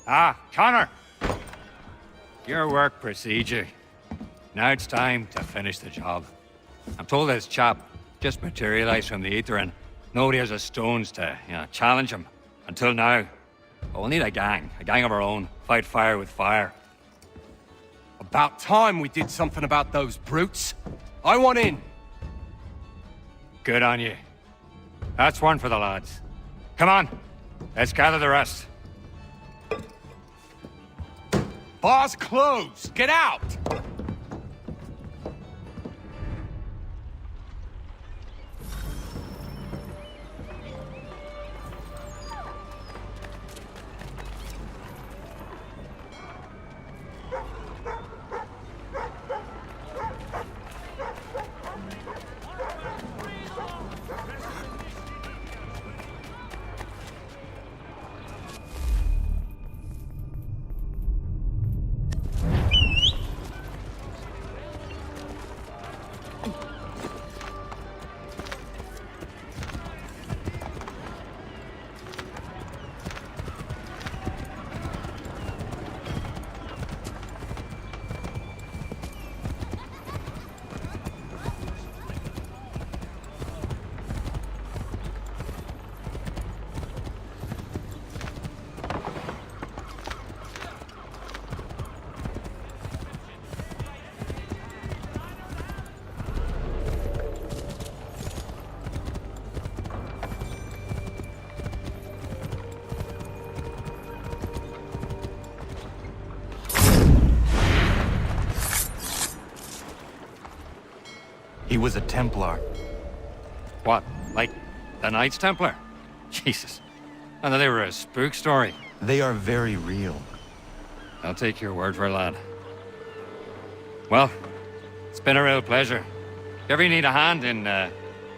Ah, Connor! Your work procedure. Now it's time to finish the job. I'm told this chap just materialized from the ether and nobody has a stones to, challenge him. Until now. But we'll need a gang of our own. Fight fire with fire. About time we did something about those brutes. I want in. Good on you. That's one for the lads. Come on, let's gather the rest. Bar's closed. Get out! He was a Templar. What? Like the Knights Templar? Jesus. I thought they were a spook story. They are very real. I'll take your word for it, lad. Well, it's been a real pleasure. If you ever need a hand in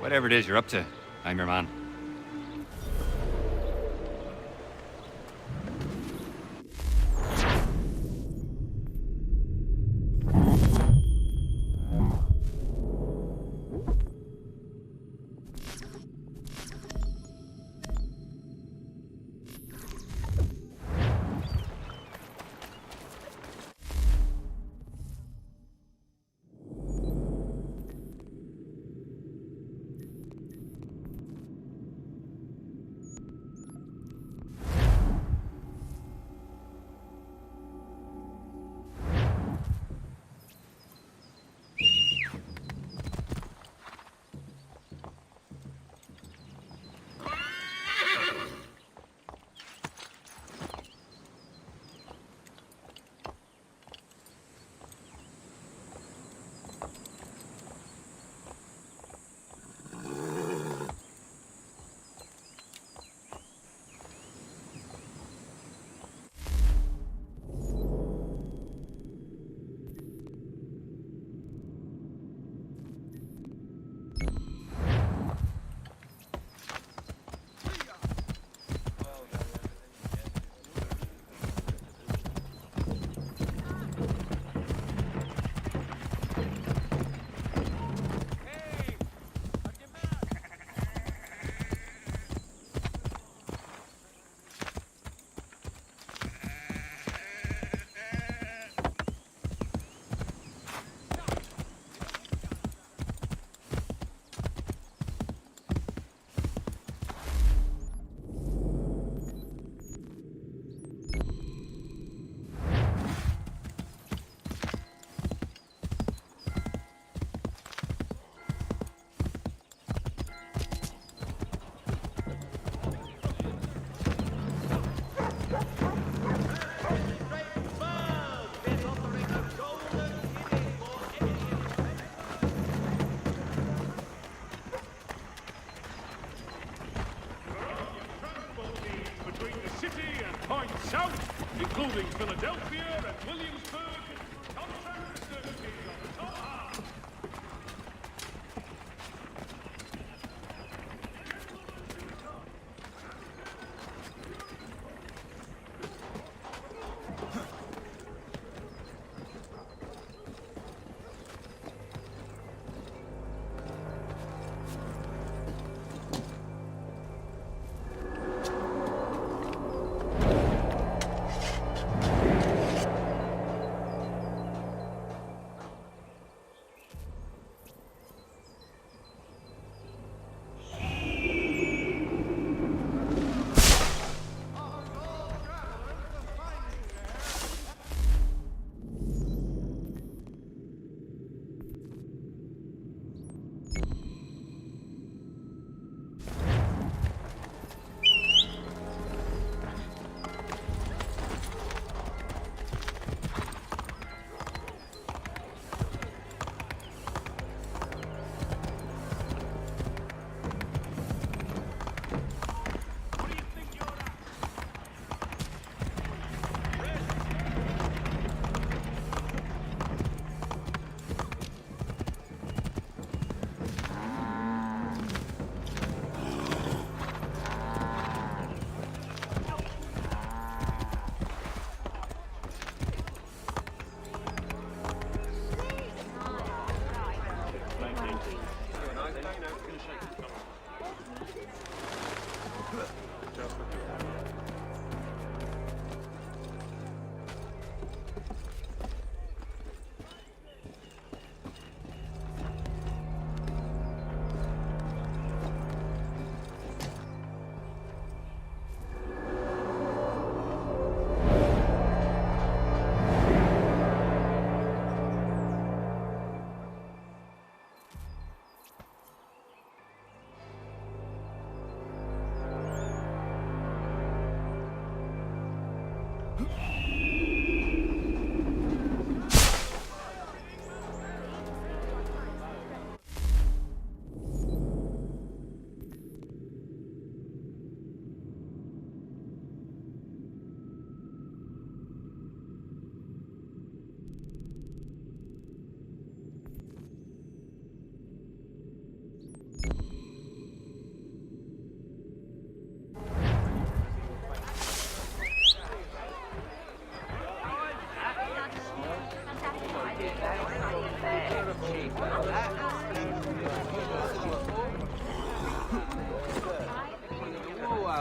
whatever it is you're up to, I'm your man. including Philadelphia and Williamsburg, contract services on the top half.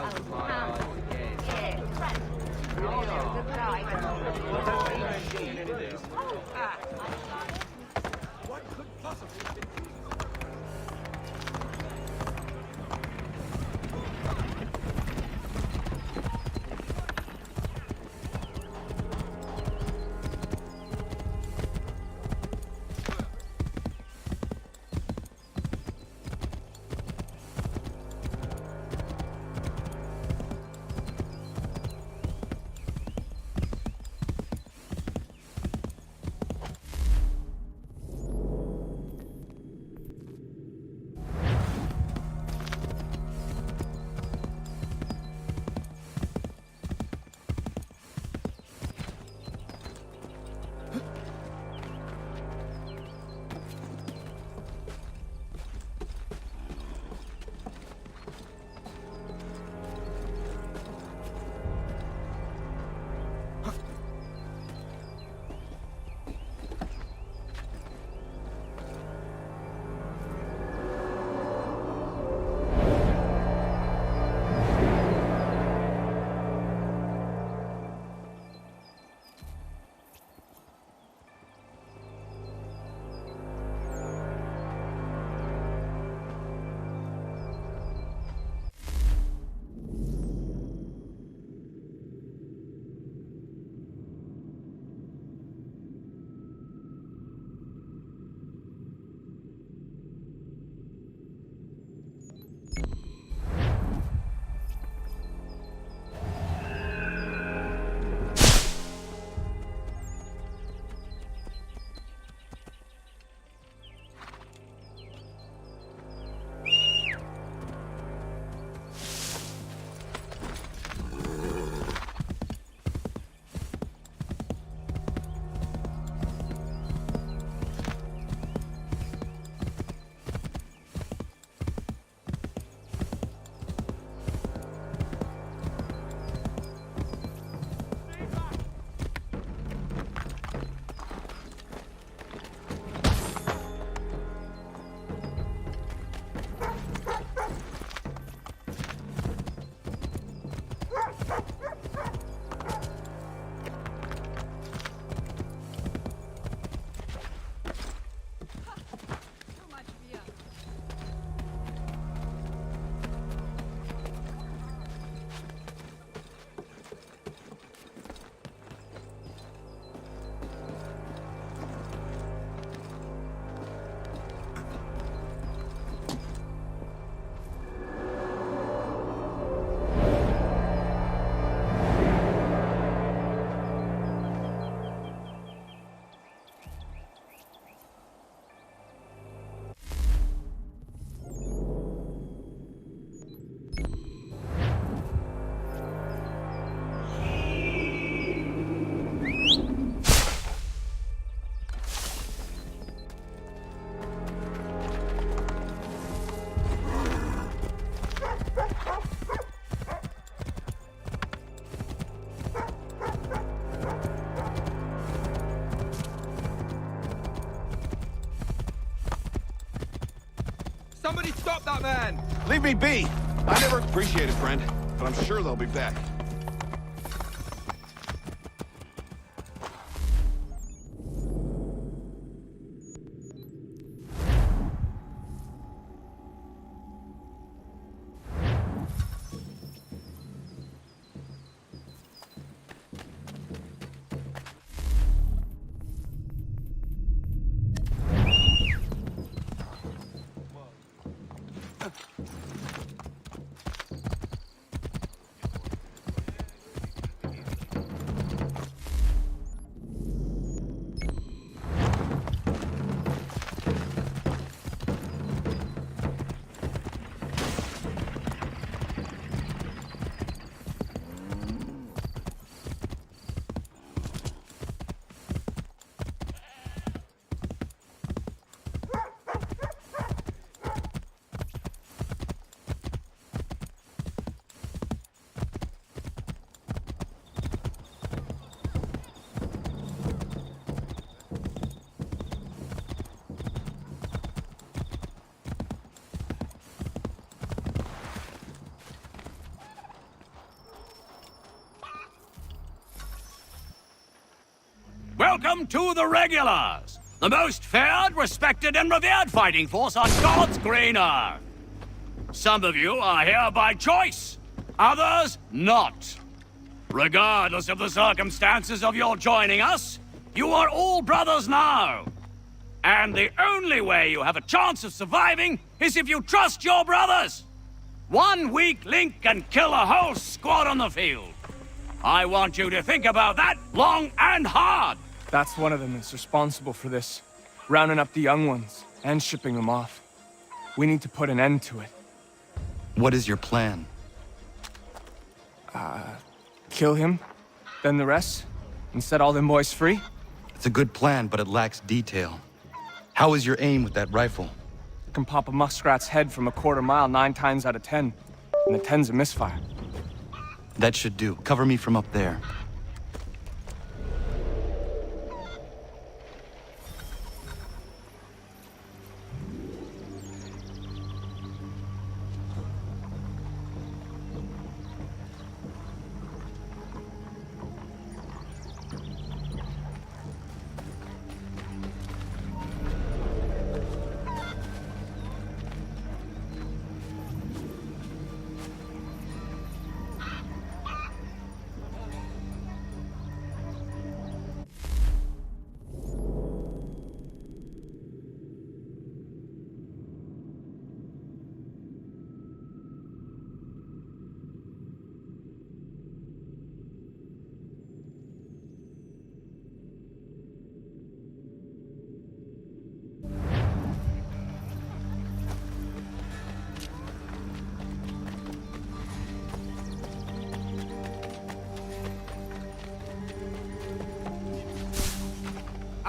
miles of my eyes again. What could possibly... Somebody stop that man! Leave me be! I never appreciate it, friend, but I'm sure they'll be back. Welcome to the Regulars, the most feared, respected, and revered fighting force on God's green earth. Some of you are here by choice, others not. Regardless of the circumstances of your joining us, you are all brothers now. And the only way you have a chance of surviving is if you trust your brothers. One weak link can kill a whole squad on the field. I want you to think about that long and hard. That's one of them that's responsible for this. Rounding up the young ones and shipping them off. We need to put an end to it. What is your plan? Kill him, then the rest, and set all them boys free? It's a good plan, but it lacks detail. How is your aim with that rifle? I can pop a muskrat's head from a quarter mile 9 times out of 10, and the 10's a misfire. That should do. Cover me from up there.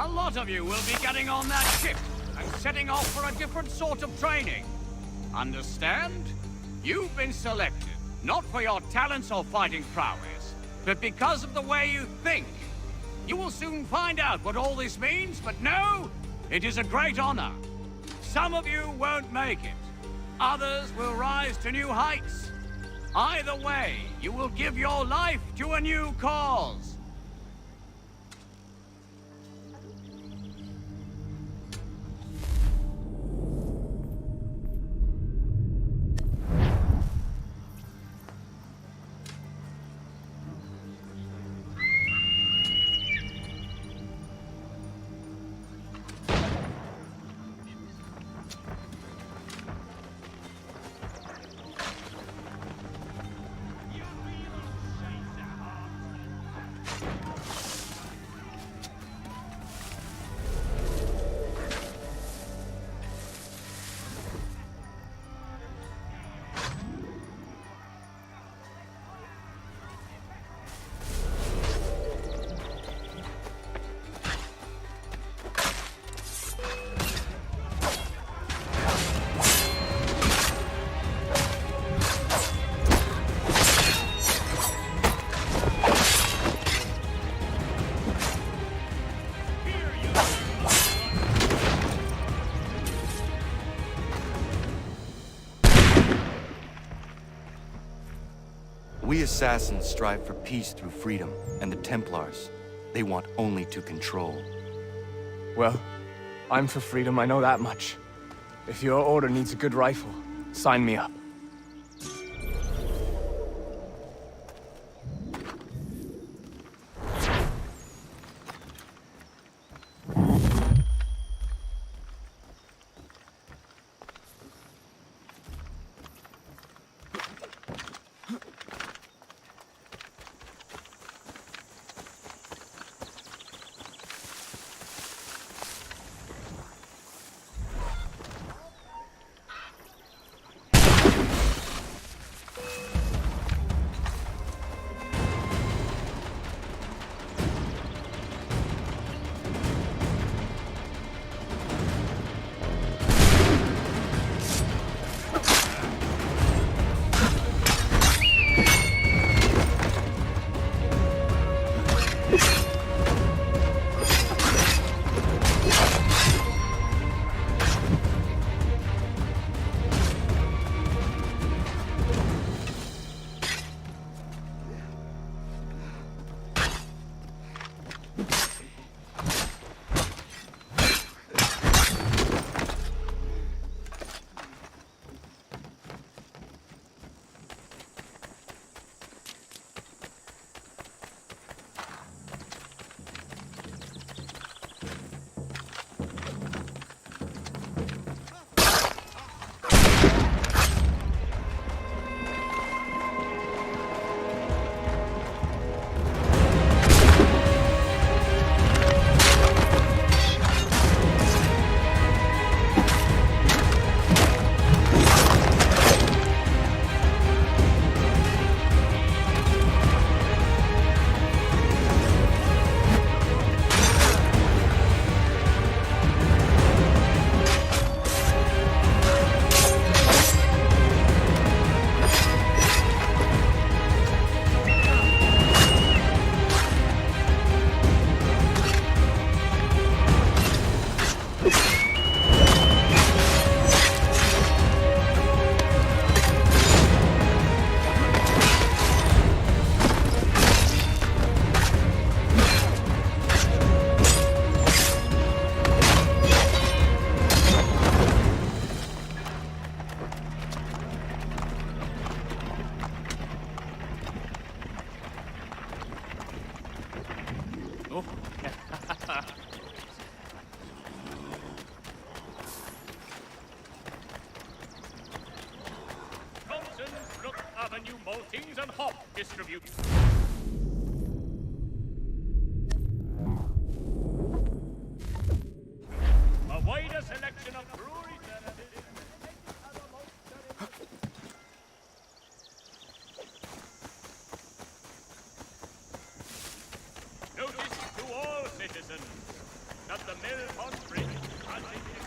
A lot of you will be getting on that ship and setting off for a different sort of training. Understand? You've been selected, not for your talents or fighting prowess, but because of the way you think. You will soon find out what all this means, but know it is a great honor. Some of you won't make it. Others will rise to new heights. Either way, you will give your life to a new cause. We assassins strive for peace through freedom, and the Templars, they want only to control. Well, I'm for freedom, I know that much. If your order needs a good rifle, sign me up. Avenue maltings and hop distribute. A wider selection of brewery services. Notice to all citizens that the Mill Pond Bridge has been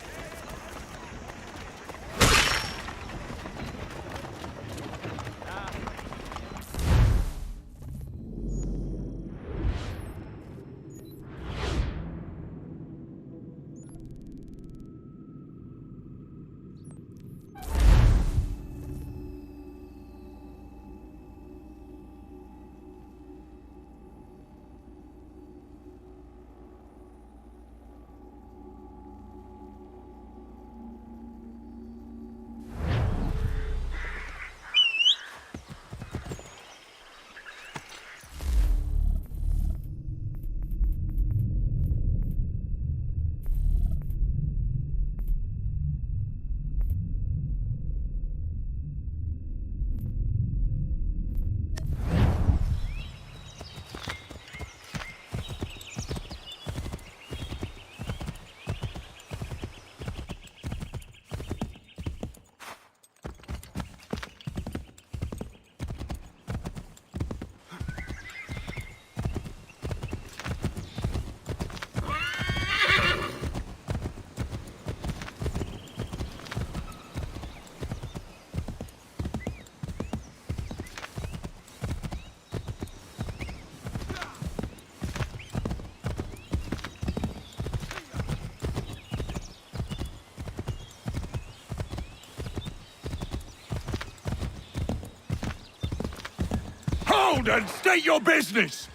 Hold and state your business!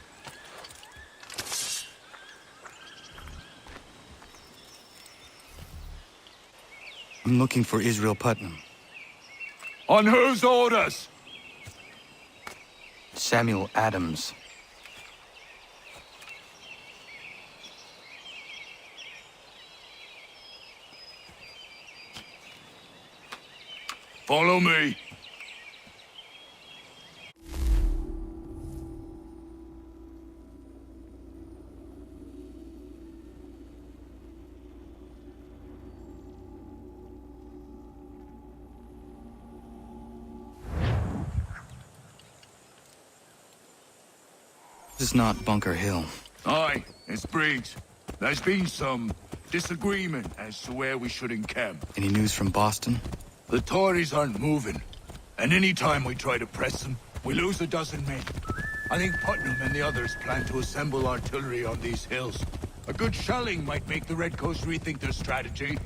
I'm looking for Israel Putnam. On whose orders? Samuel Adams. Follow me. This is not Bunker Hill. Aye, it's Briggs. There's been some disagreement as to where we should encamp. Any news from Boston? The Tories aren't moving, and any time we try to press them, we lose a dozen men. I think Putnam and the others plan to assemble artillery on these hills. A good shelling might make the Redcoats rethink their strategy.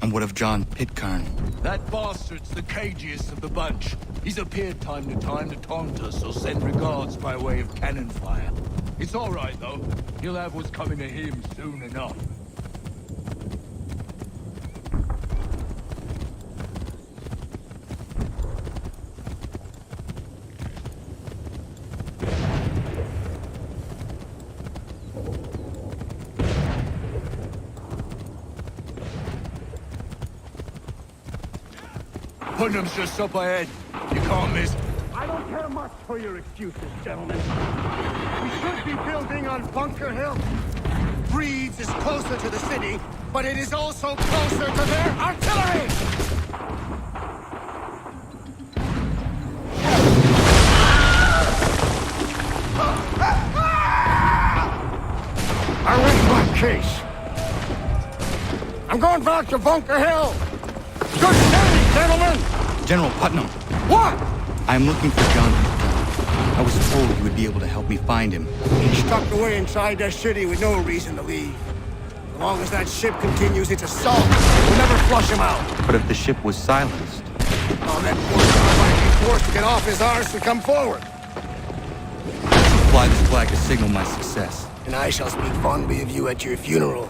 And what of John Pitcairn? That bastard's the cagiest of the bunch. He's appeared time to taunt us or send regards by way of cannon fire. It's all right, though. He'll have what's coming to him soon enough. Putnam's just up ahead. You can't miss. I don't care much for your excuses, gentlemen. We should be building on Bunker Hill. Breeds is closer to the city, but it is also closer to their artillery! I rest my case. I'm going back to Bunker Hill. Good day, gentlemen! General Putnam. What? I'm looking for John Pitcairn. I was told you would be able to help me find him. He's tucked away inside that city with no reason to leave. As long as that ship continues its assault, we'll never flush him out. But if the ship was silenced... Oh, that poor guy might be forced to get off his arse and come forward. I shall fly this flag to signal my success. And I shall speak fondly of you at your funeral.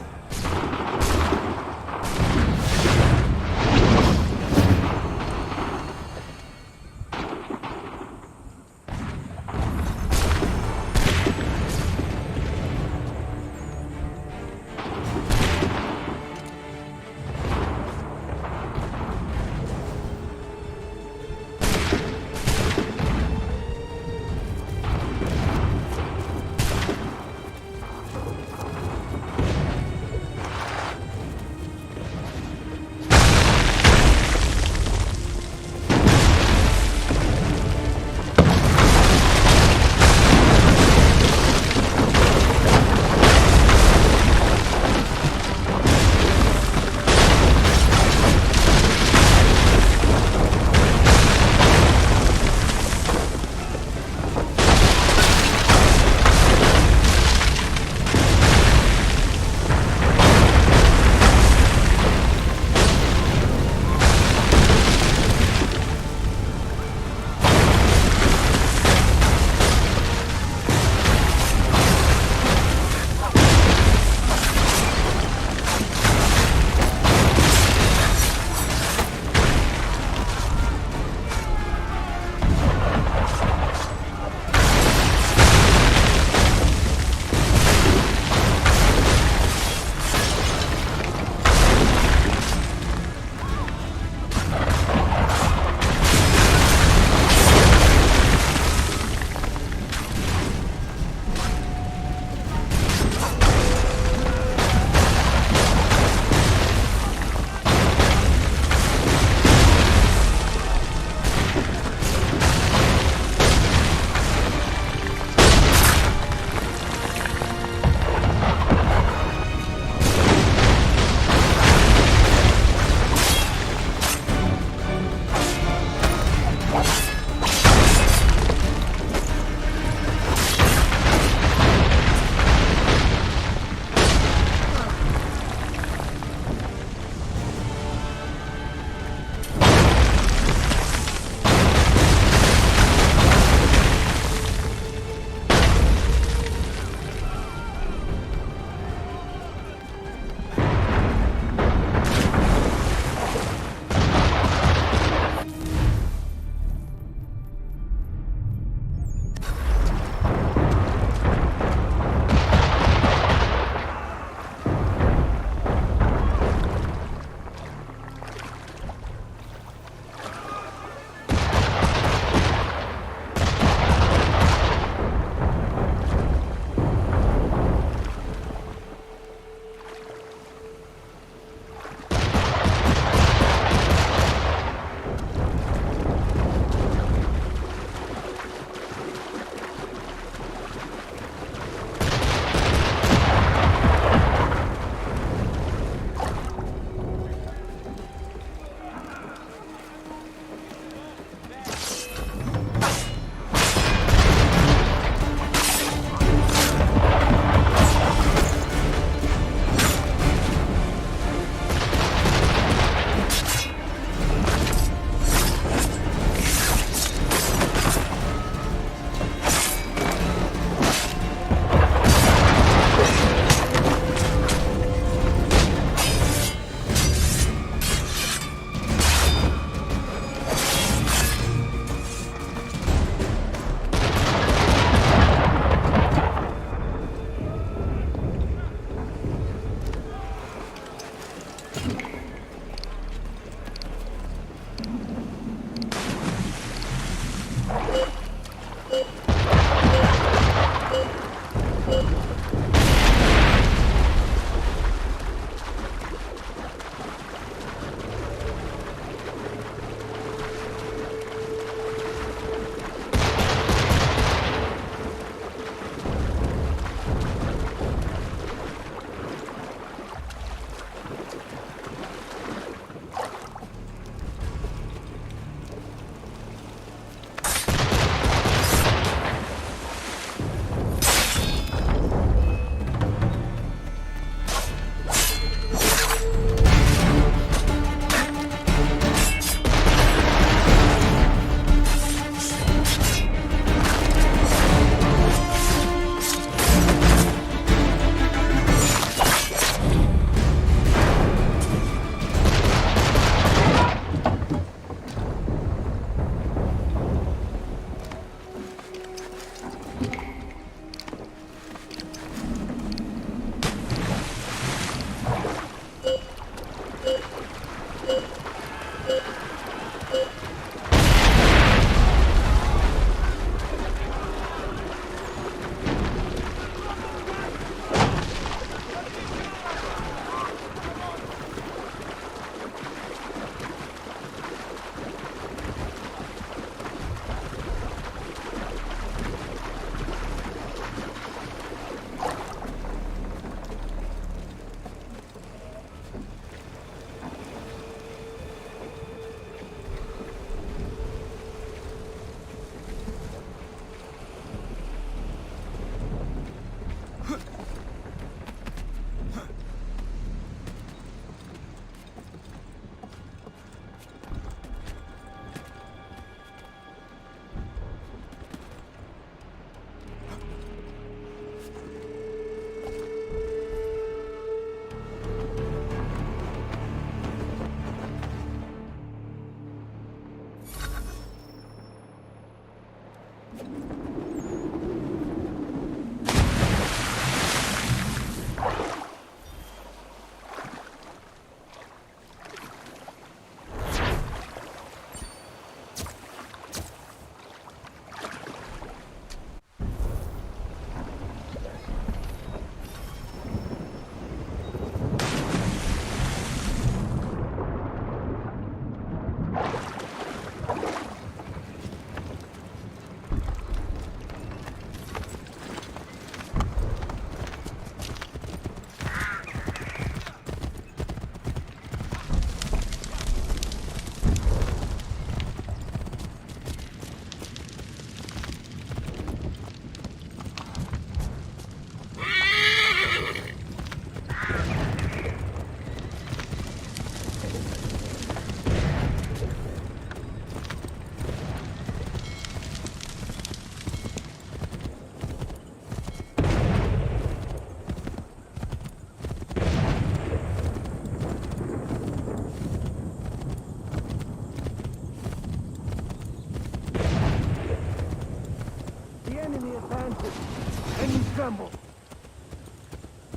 tremble.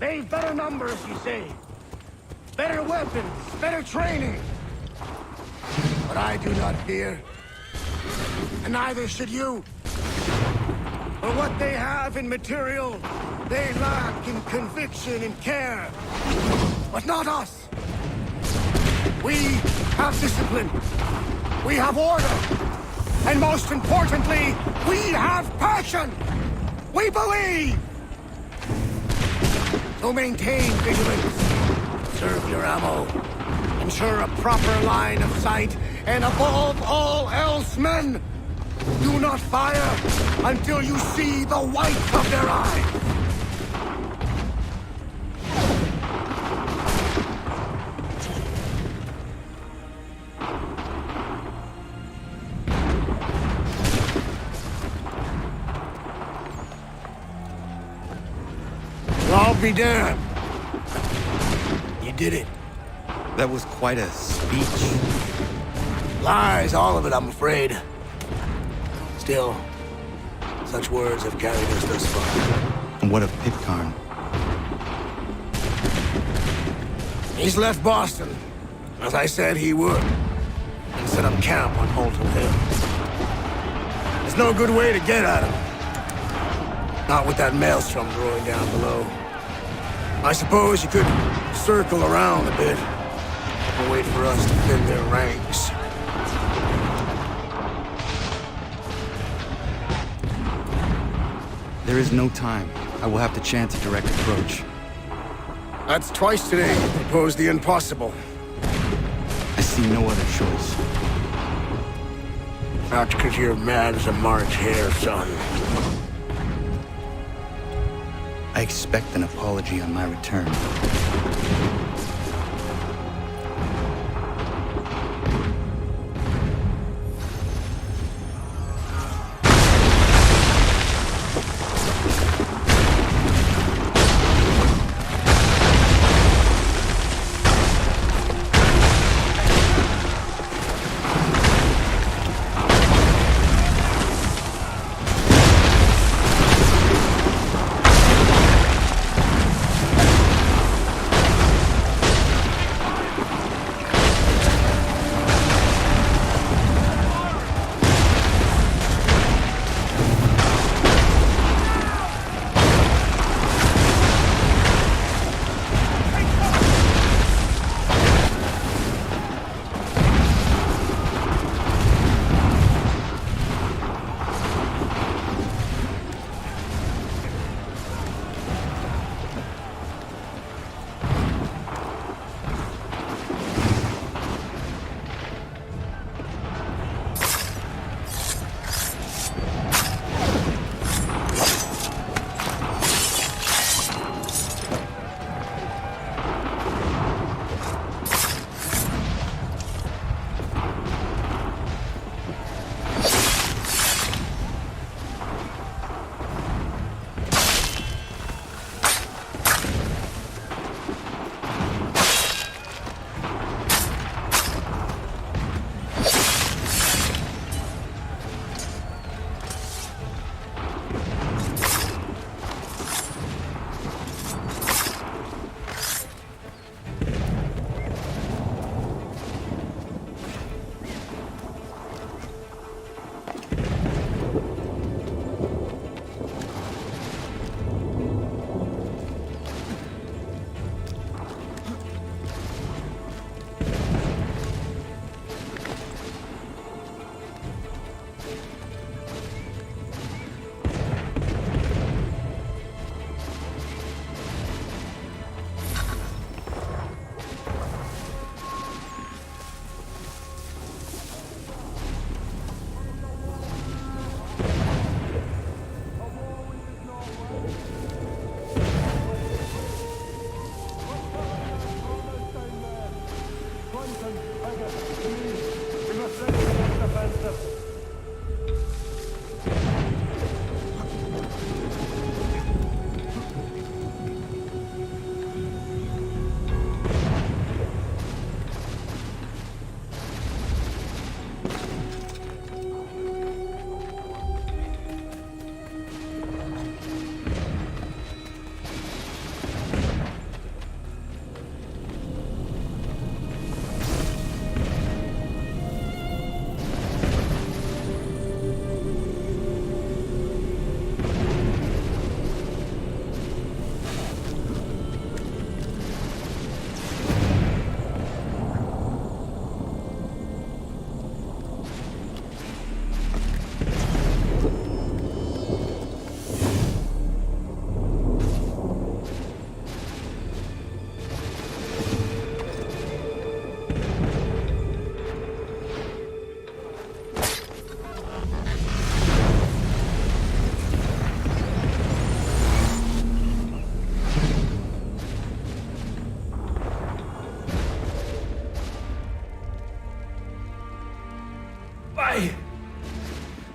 They've better numbers, you say. Better weapons, better training. But I do not fear. And neither should you. For what they have in material, they lack in conviction and care. But not us. We have discipline. We have order. And most importantly, we have passion. We believe. So maintain vigilance. Serve your ammo. Ensure a proper line of sight. And above all else, men, do not fire until you see the whites of their eyes. I'll be damned. You did it. That was quite a speech. Lies, all of it, I'm afraid. Still, such words have carried us thus far. And what of Pitcairn? He's left Boston, as I said he would, and set up camp on Holton Hill. The There's no good way to get at him. Not with that maelstrom growing down below. I suppose you could circle around a bit and wait for us to thin their ranks. There is no time. I will have to chance a direct approach. That's twice today you proposed the impossible. I see no other choice. Not because you're mad as a March hare, son. I expect an apology on my return.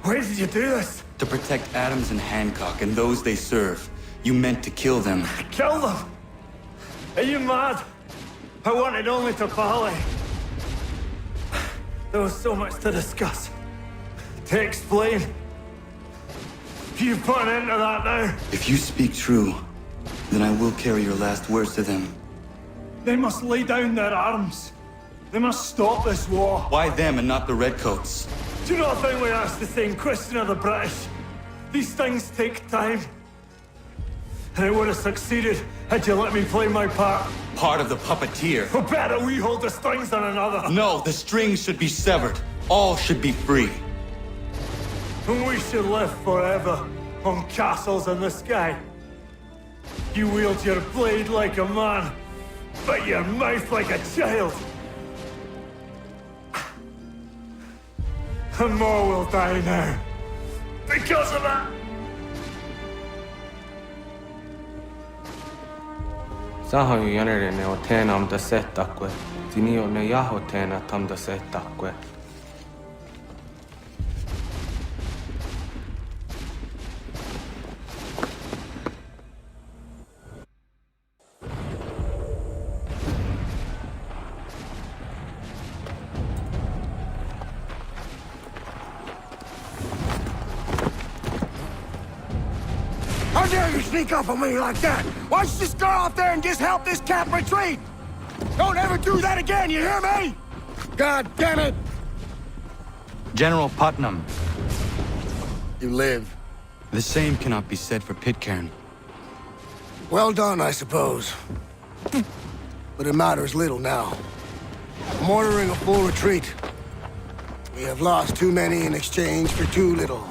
Why did you do this? To protect Adams and Hancock and those they serve. You meant to kill them. Kill them? Are you mad? I wanted only to parley. There was so much to discuss, to explain. You put an end to that now. If you speak true, then I will carry your last words to them. They must lay down their arms. They must stop this war. Why them and not the Redcoats? Do you not think we asked the same question of the British? These things take time. And it would have succeeded had you let me play my part. Part of the puppeteer. Or better, we hold the strings on another. No, the strings should be severed. All should be free. And we should live forever on castles in the sky. You wield your blade like a man, but your mouth like a child. And more will die now. Because of that. Sahoju jänerene o tena am da setakwe. Tini o ne yaho tena tam da setakwe. How dare you sneak up on me like that? Why don't you just go out there and just help this cap retreat? Don't ever do that again, you hear me? God damn it! General Putnam. You live. The same cannot be said for Pitcairn. Well done, I suppose. But it matters little now. I'm ordering a full retreat. We have lost too many in exchange for too little.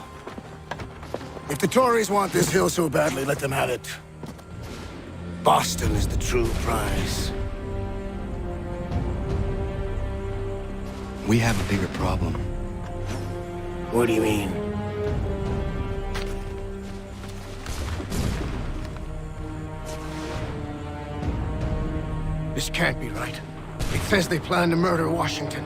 If the Tories want this hill so badly, let them have it. Boston is the true prize. We have a bigger problem. What do you mean? This can't be right. It says they plan to murder Washington.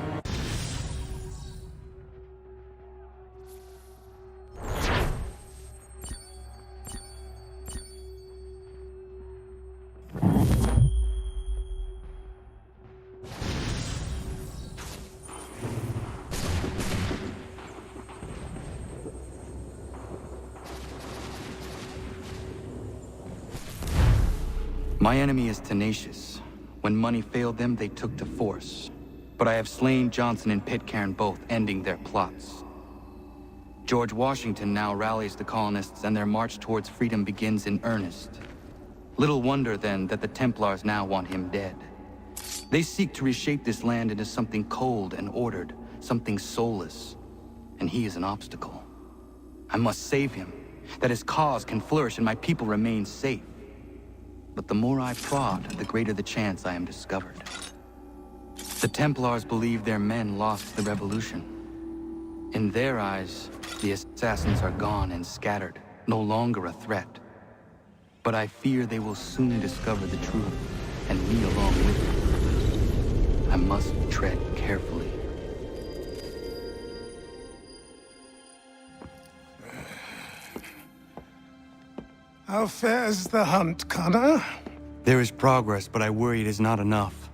My enemy is tenacious. When money failed them, they took to force. But I have slain Johnson and Pitcairn both, ending their plots. George Washington now rallies the colonists and their march towards freedom begins in earnest. Little wonder, then, that the Templars now want him dead. They seek to reshape this land into something cold and ordered, something soulless. And he is an obstacle. I must save him, that his cause can flourish and my people remain safe. But the more I prod, the greater the chance I am discovered. The Templars believe their men lost the revolution. In their eyes, the assassins are gone and scattered, no longer a threat. But I fear they will soon discover the truth, and me along with them. I must tread carefully. How fares the hunt, Connor? There is progress, but I worry it is not enough.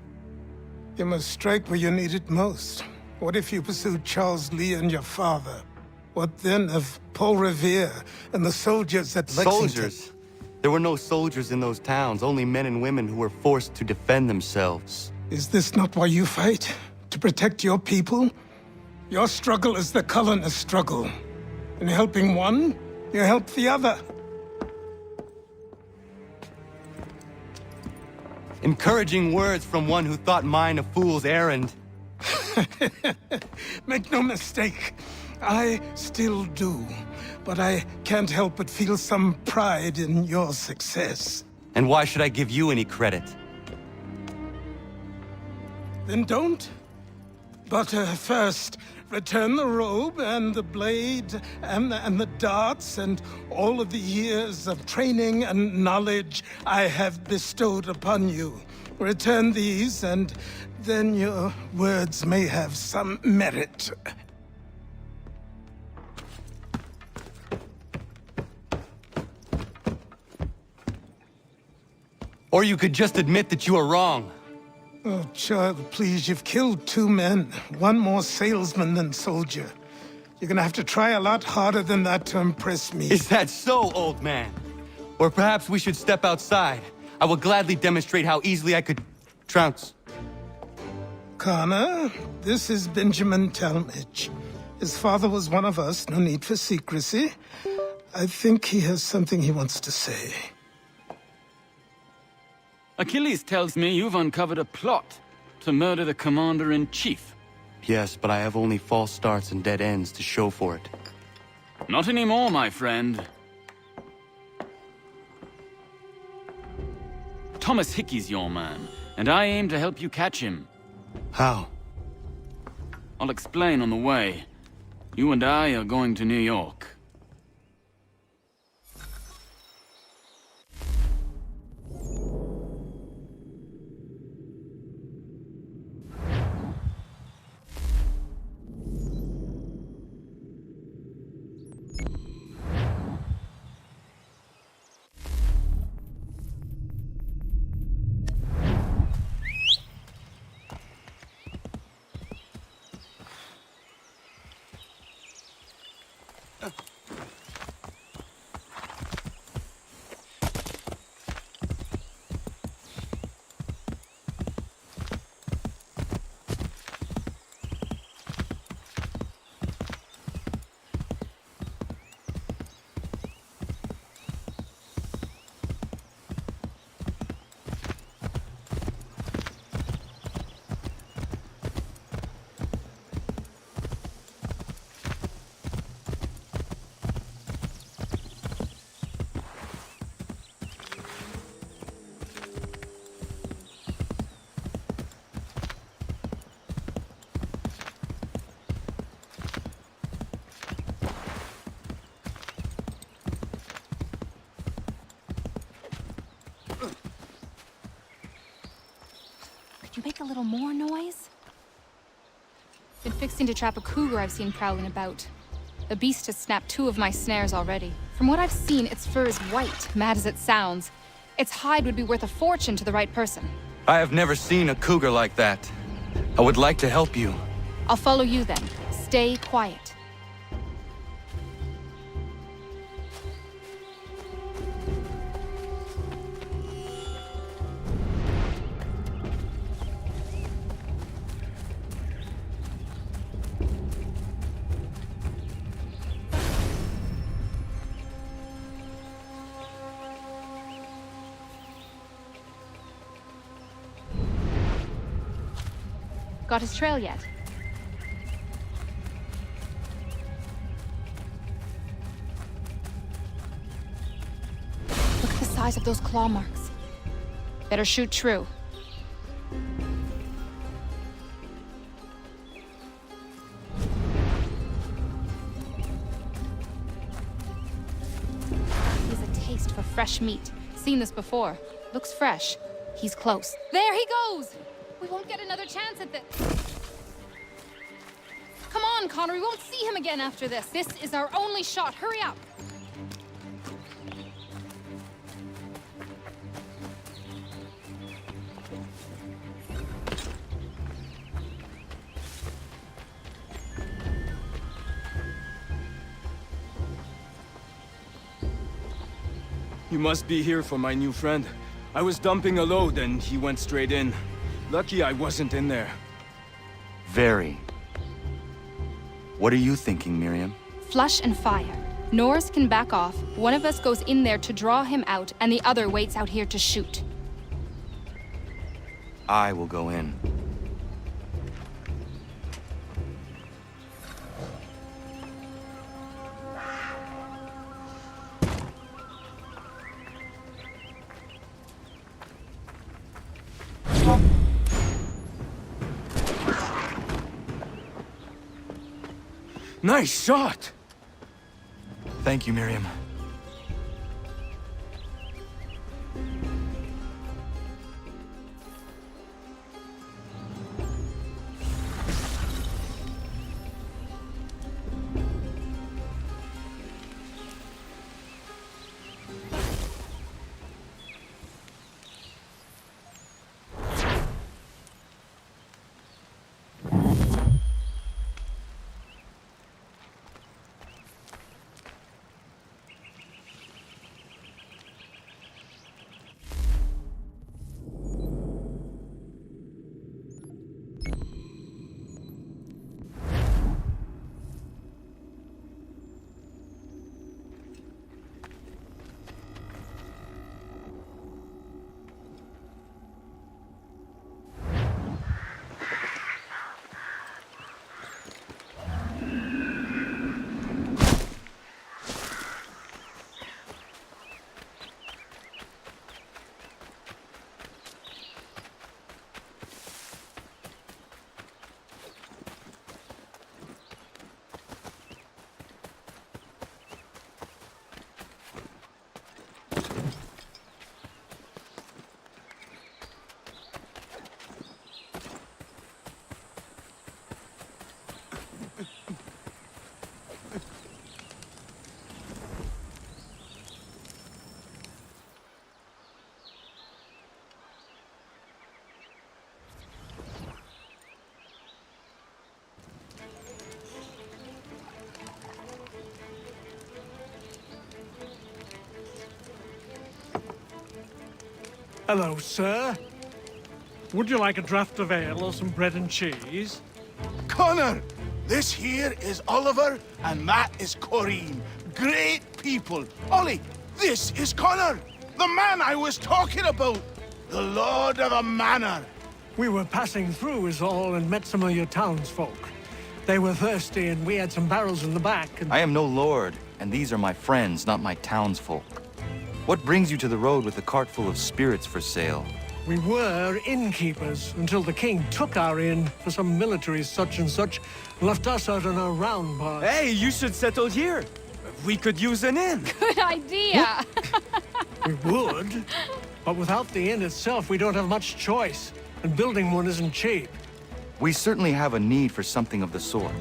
You must strike where you need it most. What if you pursued Charles Lee and your father? What then of Paul Revere and the soldiers at Lexington? Soldiers? There were no soldiers in those towns, only men and women who were forced to defend themselves. Is this not why you fight? To protect your people? Your struggle is the colonist struggle. In helping one, you help the other. Encouraging words from one who thought mine a fool's errand. Make no mistake, I still do. But I can't help but feel some pride in your success. And why should I give you any credit? Then don't. But first, return the robe and the blade and the darts and all of the years of training and knowledge I have bestowed upon you. Return these, and then your words may have some merit. Or you could just admit that you are wrong. Oh, child, please, you've killed 2 men. One more salesman than soldier. You're gonna have to try a lot harder than that to impress me. Is that so, old man? Or perhaps we should step outside. I will gladly demonstrate how easily I could trounce. Connor, this is Benjamin Talmadge. His father was one of us, no need for secrecy. I think he has something he wants to say. Achilles tells me you've uncovered a plot to murder the Commander-in-Chief. Yes, but I have only false starts and dead ends to show for it. Not anymore, my friend. Thomas Hickey's your man, and I aim to help you catch him. How? I'll explain on the way. You and I are going to New York. You make a little more noise? Been fixing to trap a cougar I've seen prowling about. The beast has snapped 2 of my snares already. From what I've seen, its fur is white, mad as it sounds. Its hide would be worth a fortune to the right person. I have never seen a cougar like that. I would like to help you. I'll follow you then. Stay quiet. Got his trail yet? Look at the size of those claw marks. Better shoot true. He has a taste for fresh meat. Seen this before. Looks fresh. He's close. There he goes! We won't get another chance at this. Come on, Connor. We won't see him again after this. This is our only shot. Hurry up. You must be here for my new friend. I was dumping a load and he went straight in. Lucky I wasn't in there. Very. What are you thinking, Miriam? Flush and fire. Norse can back off. One of us goes in there to draw him out, and the other waits out here to shoot. I will go in. Nice shot! Thank you, Miriam. Hello, sir. Would you like a draught of ale or some bread and cheese? Connor, this here is Oliver, and that is Corinne. Great people. Ollie, this is Connor, the man I was talking about. The Lord of the Manor. We were passing through is all and met some of your townsfolk. They were thirsty and we had some barrels in the back and... I am no lord, and these are my friends, not my townsfolk. What brings you to the road with a cart full of spirits for sale? We were innkeepers until the king took our inn for some military such and such, left us out on our round bar. Hey, you should settle here. We could use an inn. Good idea! We would, but without the inn itself, we don't have much choice, and building one isn't cheap. We certainly have a need for something of the sort.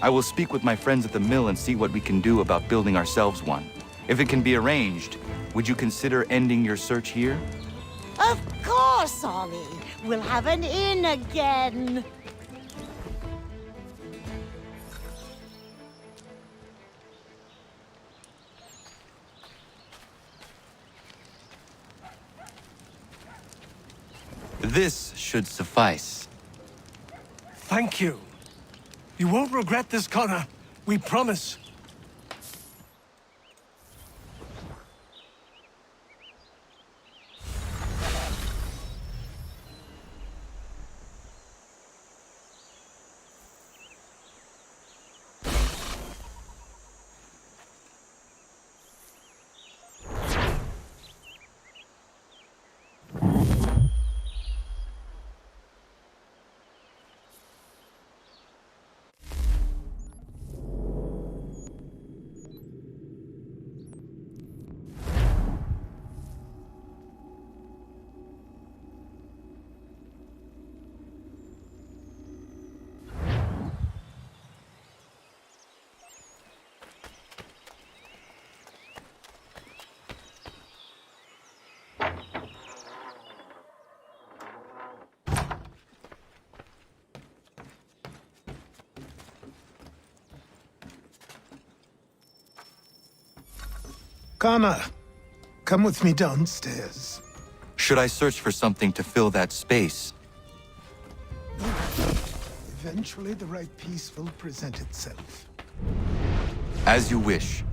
I will speak with my friends at the mill and see what we can do about building ourselves one. If it can be arranged, would you consider ending your search here? Of course, Ollie. We'll have an inn again. This should suffice. Thank you. You won't regret this, Connor. We promise. Connor, come with me downstairs. Should I search for something to fill that space? Eventually, the right piece will present itself. As you wish.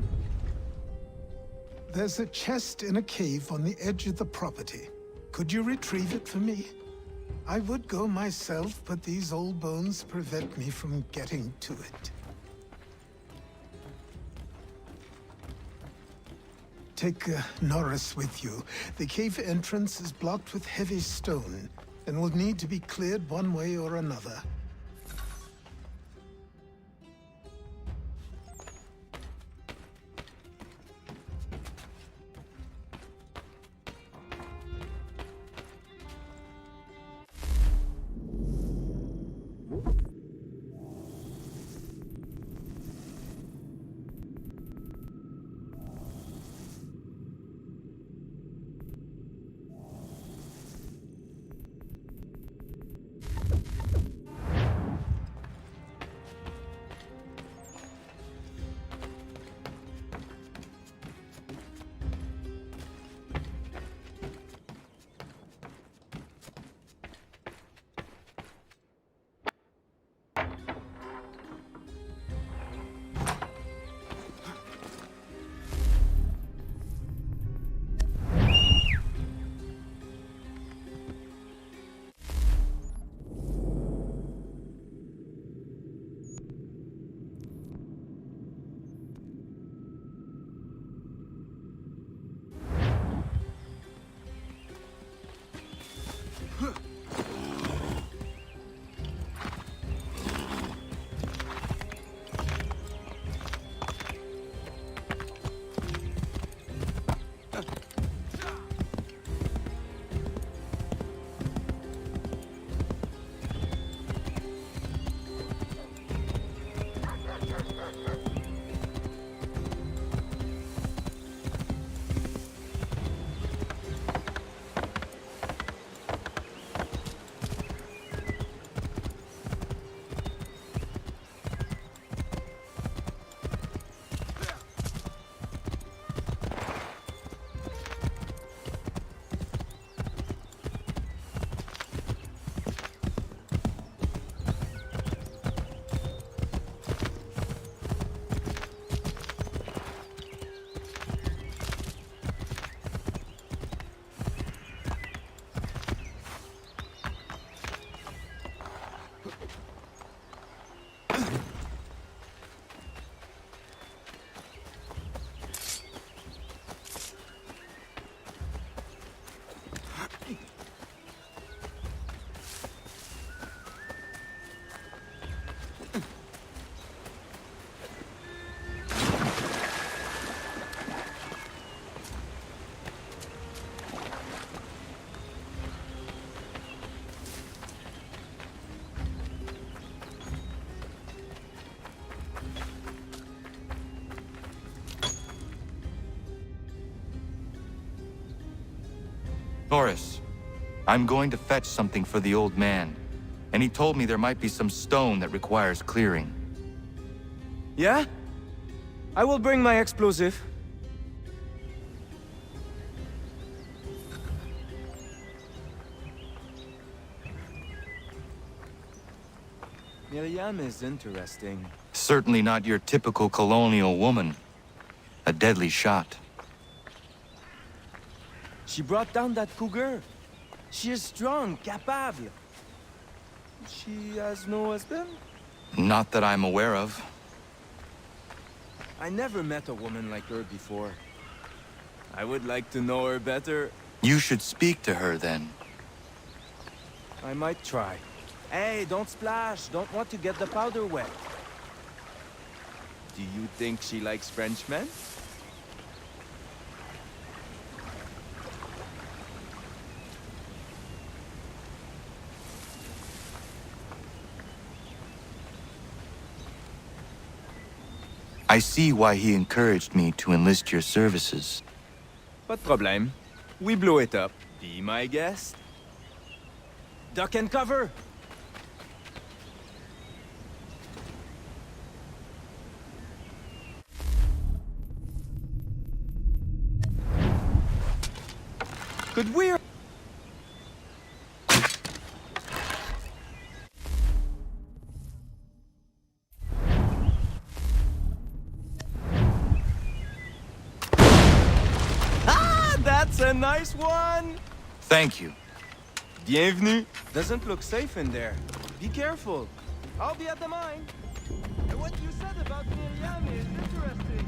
There's a chest in a cave on the edge of the property. Could you retrieve it for me? I would go myself, but these old bones prevent me from getting to it. Take Norris with you. The cave entrance is blocked with heavy stone, and will need to be cleared one way or another. Norris, I'm going to fetch something for the old man, and he told me there might be some stone that requires clearing. Yeah? I will bring my explosive. Miriam is interesting. Certainly not your typical colonial woman. A deadly shot. She brought down that cougar. She is strong, capable. She has no husband? Not that I'm aware of. I never met a woman like her before. I would like to know her better. You should speak to her then. I might try. Hey, don't splash. Don't want to get the powder wet. Do you think she likes Frenchmen? I see why he encouraged me to enlist your services. Pas de problème. We blow it up. Be my guest. Duck and cover! Could we... Ah, that's a nice one! Thank you. Bienvenue. Doesn't look safe in there. Be careful. I'll be at the mine. And what you said about Miriam is interesting.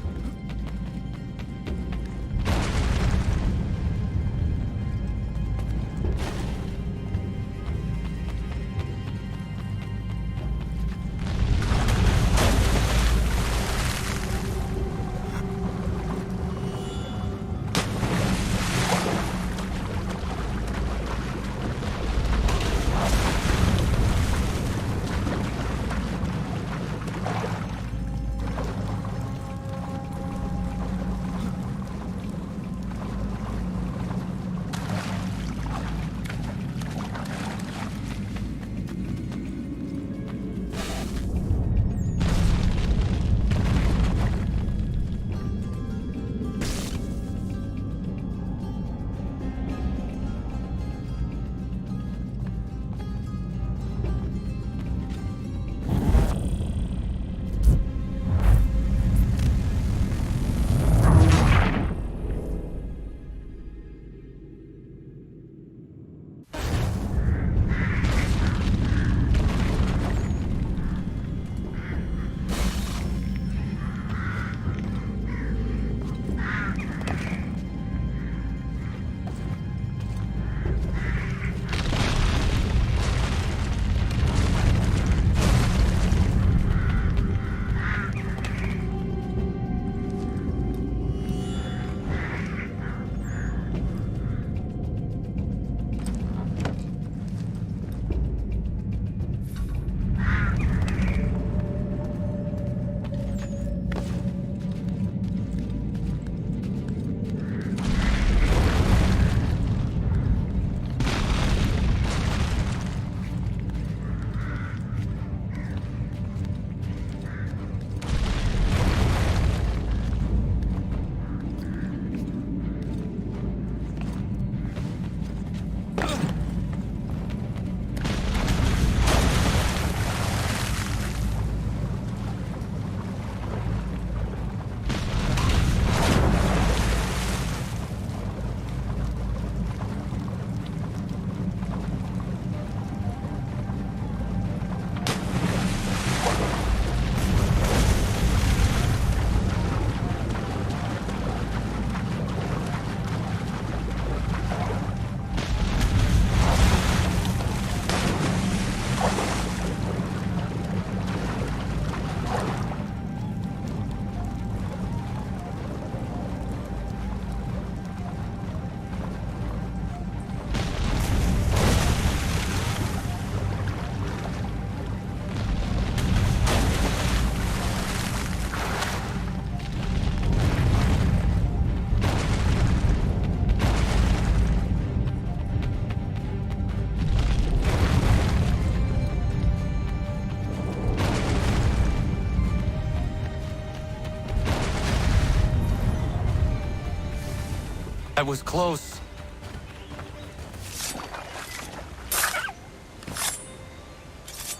That was close.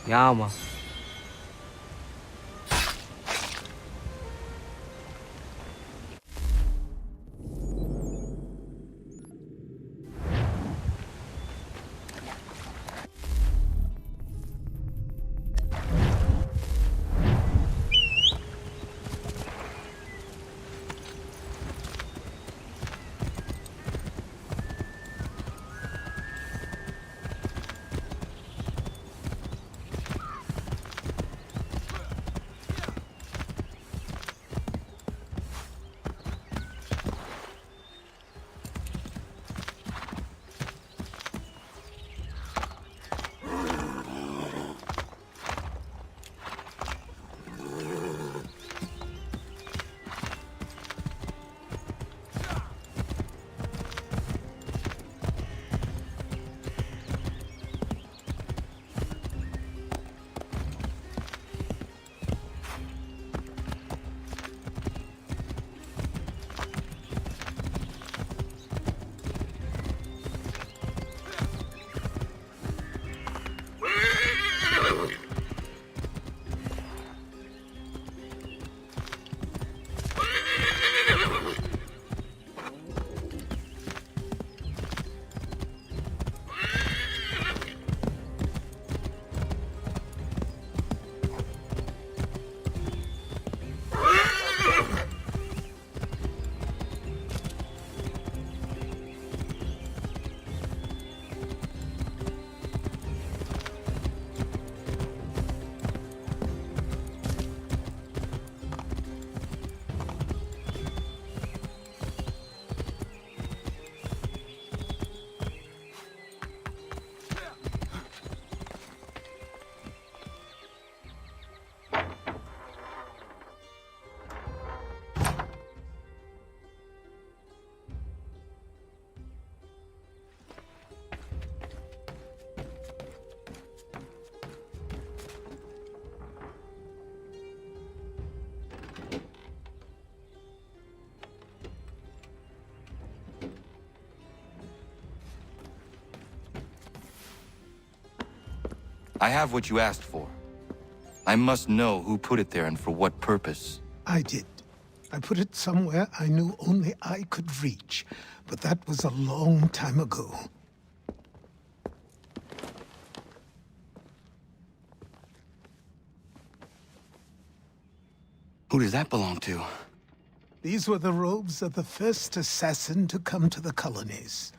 Yeah, man. I have what you asked for. I must know who put it there and for what purpose. I did. I put it somewhere I knew only I could reach, but that was a long time ago. Who does that belong to? These were the robes of the first assassin to come to the colonies.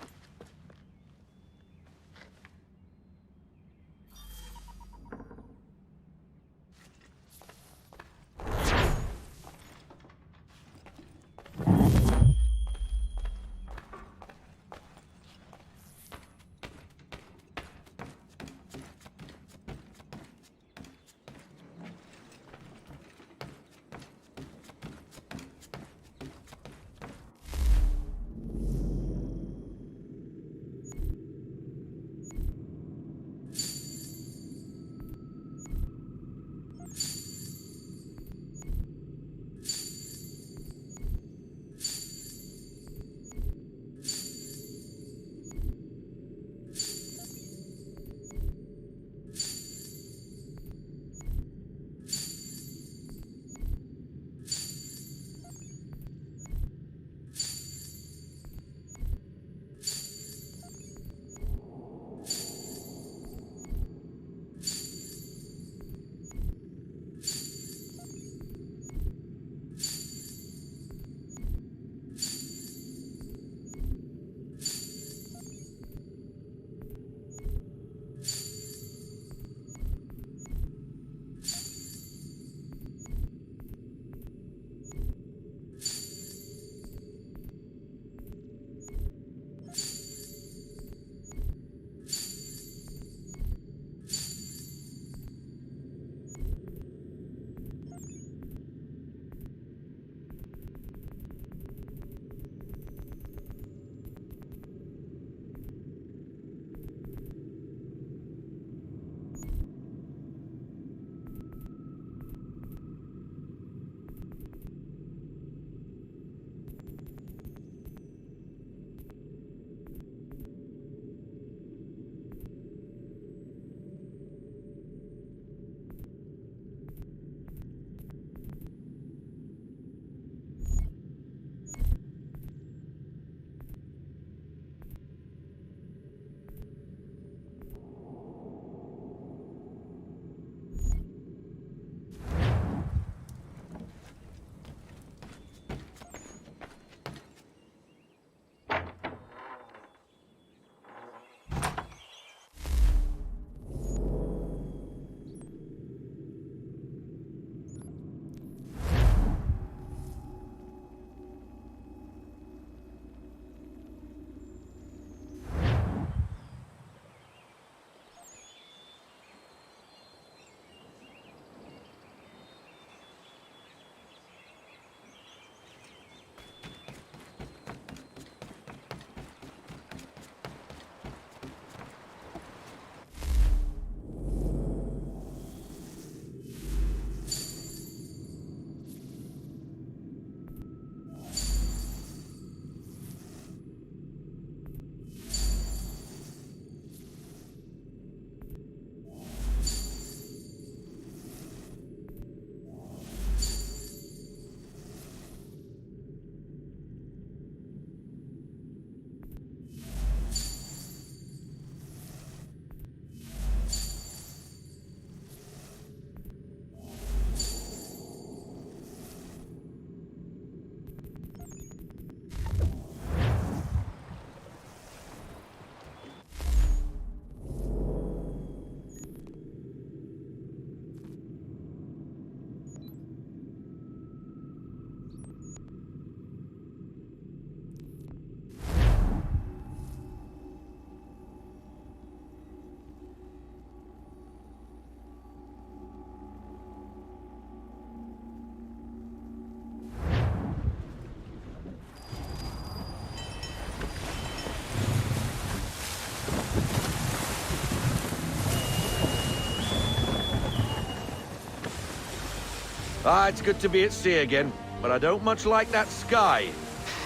Ah, it's good to be at sea again, but I don't much like that sky.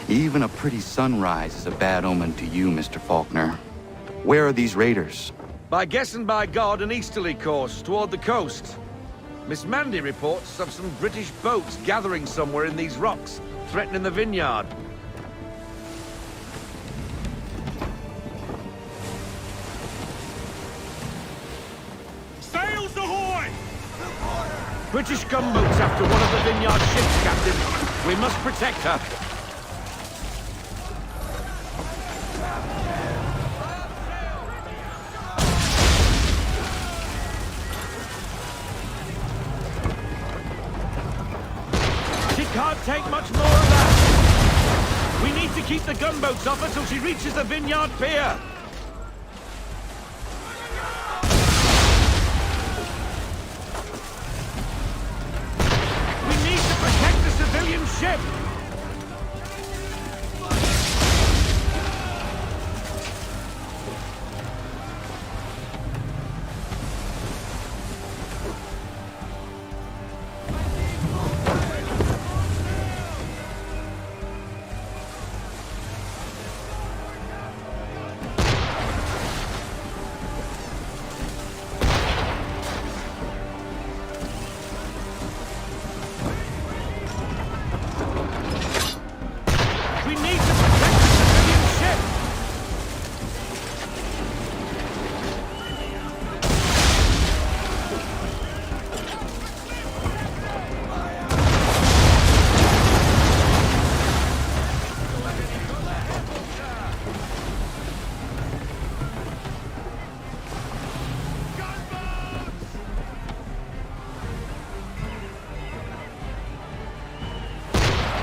Even a pretty sunrise is a bad omen to you, Mr. Faulkner. Where are these raiders? By guess and by God, an easterly course, toward the coast. Miss Mandy reports of some British boats gathering somewhere in these rocks, threatening the vineyard. Sails ahoy! British gunboats after one of the vineyard ships, Captain. We must protect her. She can't take much more of that. We need to keep the gunboats off her till she reaches the vineyard pier. Civilian ship!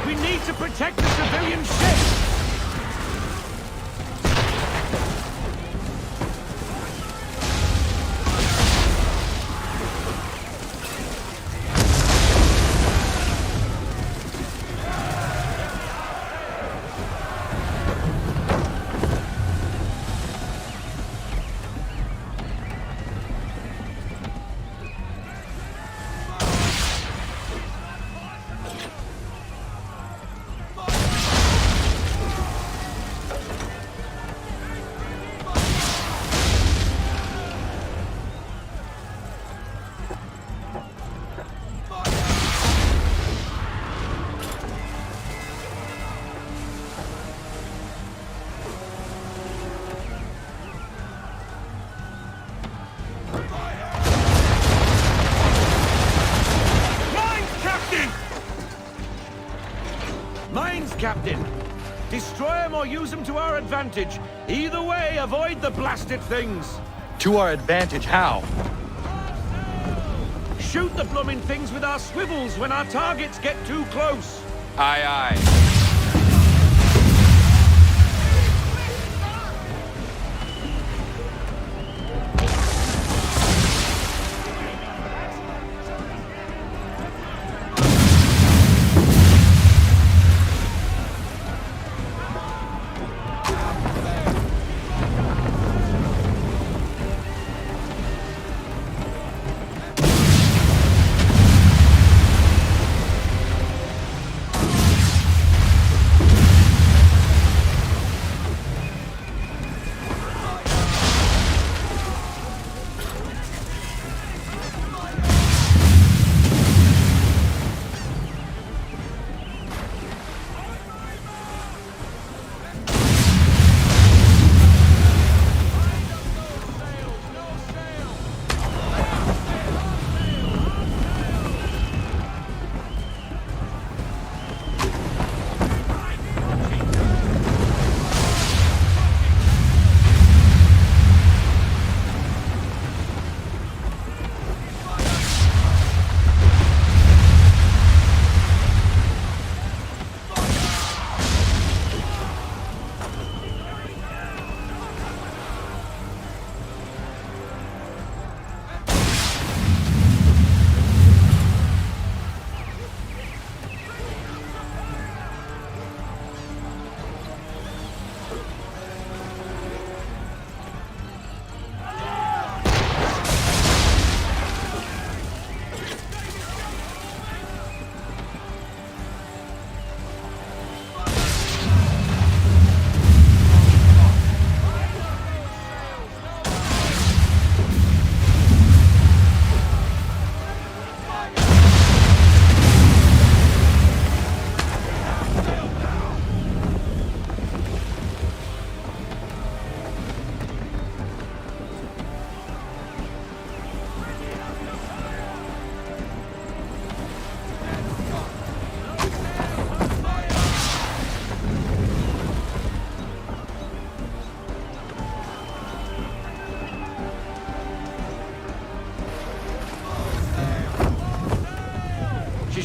We need to protect the civilian ship! Captain. Destroy them or use them to our advantage. Either way, avoid the blasted things. To our advantage, how? Shoot the blooming things with our swivels when our targets get too close. Aye, aye.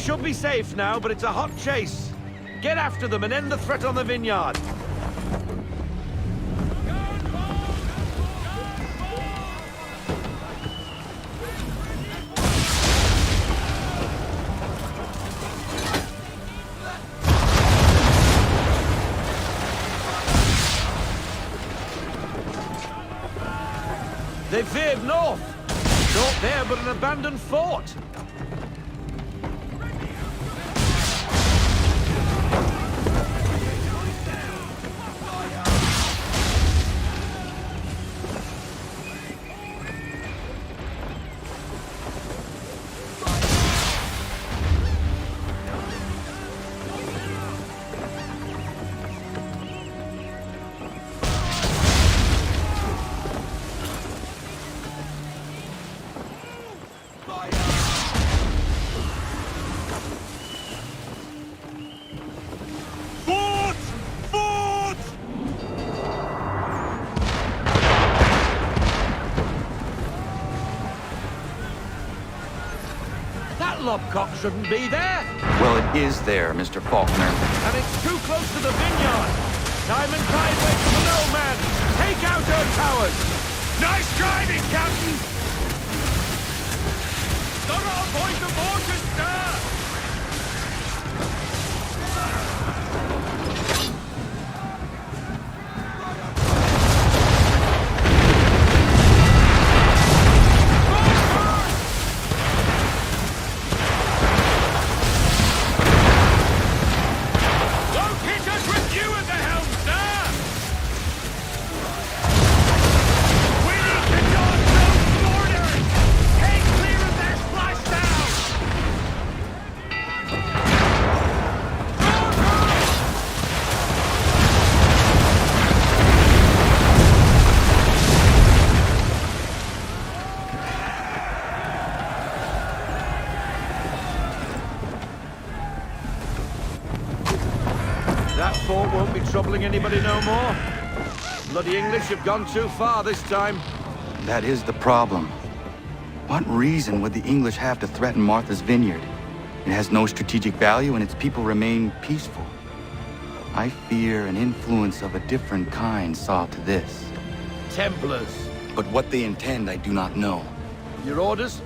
should be safe now, but it's a hot chase. Get after them and end the threat on the vineyard. They veered north. Thought there but an abandoned fort. Lobcock shouldn't be there. Well, it is there, Mr. Faulkner. And it's too close to the vineyard. Time and tide waits for no man. Take out her towers. Nice driving, Captain! They're all going to mortars, sir! That fort won't be troubling anybody no more. Bloody English have gone too far this time. That is the problem. What reason would the English have to threaten Martha's Vineyard? It has no strategic value and its people remain peaceful. I fear an influence of a different kind saw to this. Templars. But what they intend, I do not know. Your orders?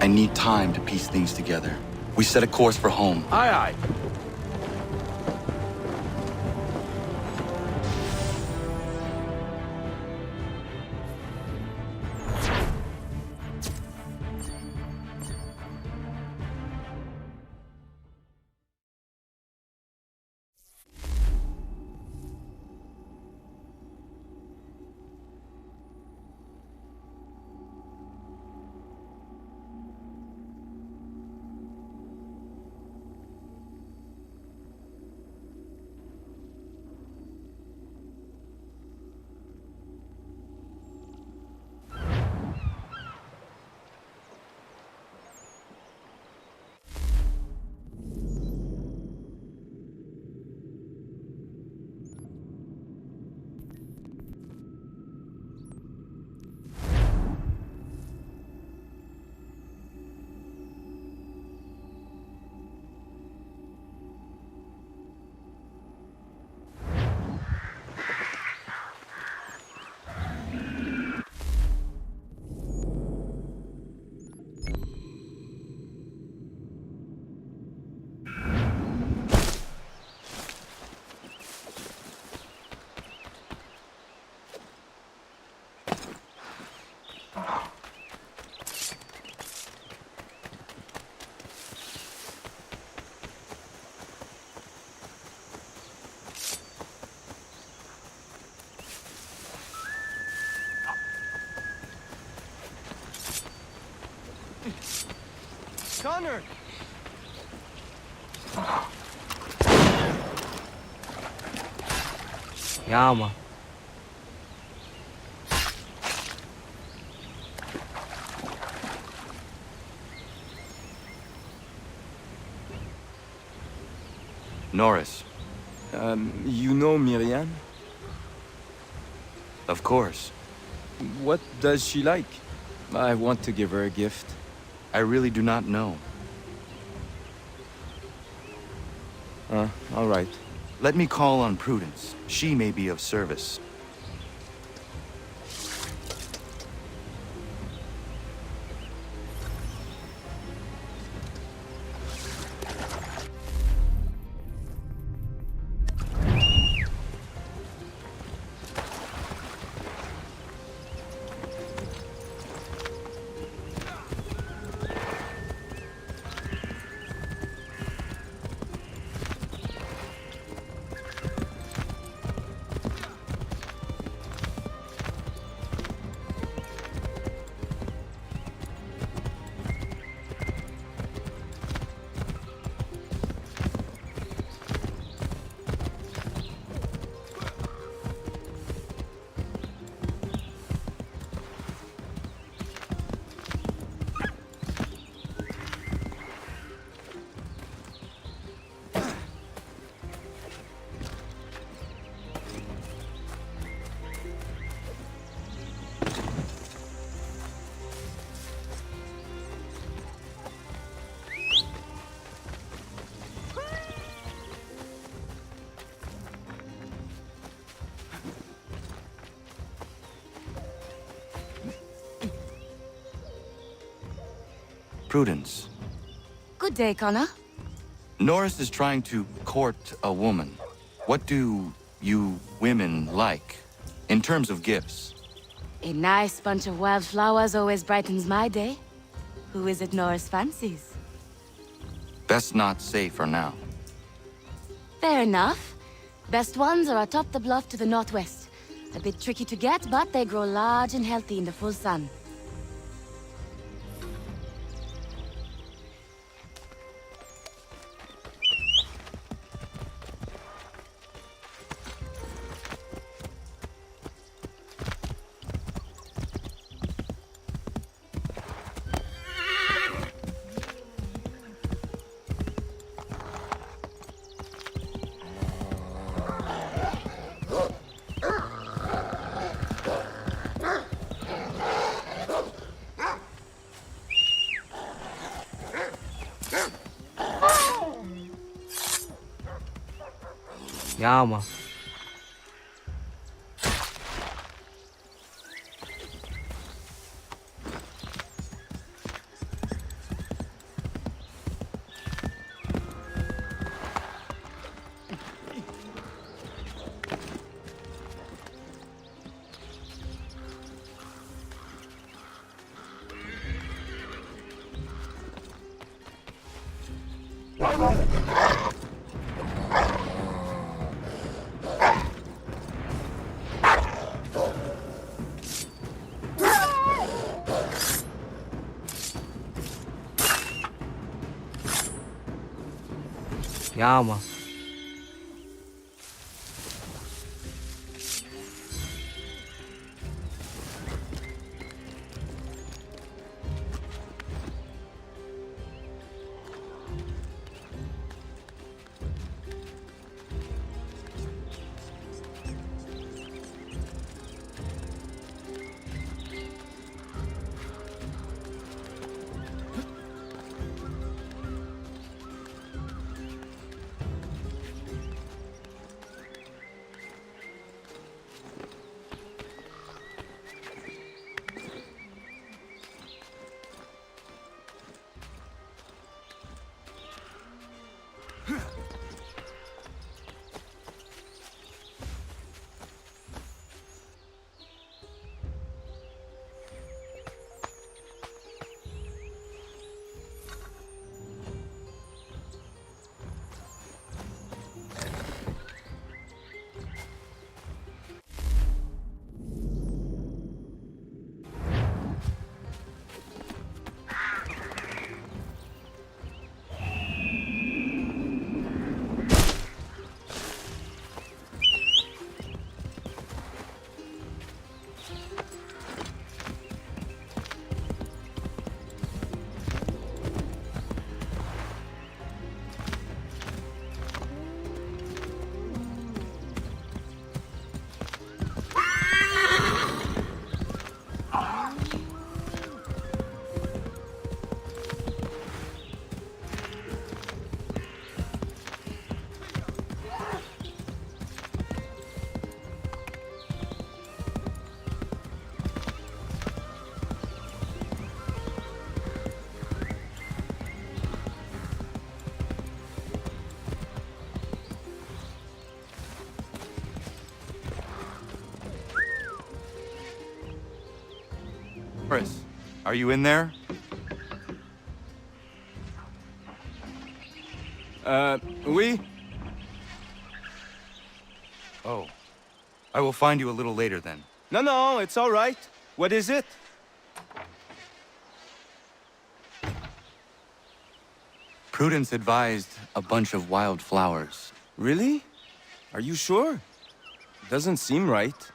I need time to piece things together. We set a course for home. Aye, aye. Connor! Yeah, man. Norris. You know Miriam? Of course. What does she like? I want to give her a gift. I really do not know. All right. Let me call on Prudence. She may be of service. Prudence. Good day, Connor. Norris is trying to court a woman. What do you women like, in terms of gifts? A nice bunch of wildflowers always brightens my day. Who is it Norris fancies? Best not say for now. Fair enough. Best ones are atop the bluff to the northwest. A bit tricky to get, but they grow large and healthy in the full sun. Ja, man. Ja, man. Chris, are you in there? Oui? Oh. I will find you a little later then. No, it's all right. What is it? Prudence advised a bunch of wild flowers. Really? Are you sure? Doesn't seem right.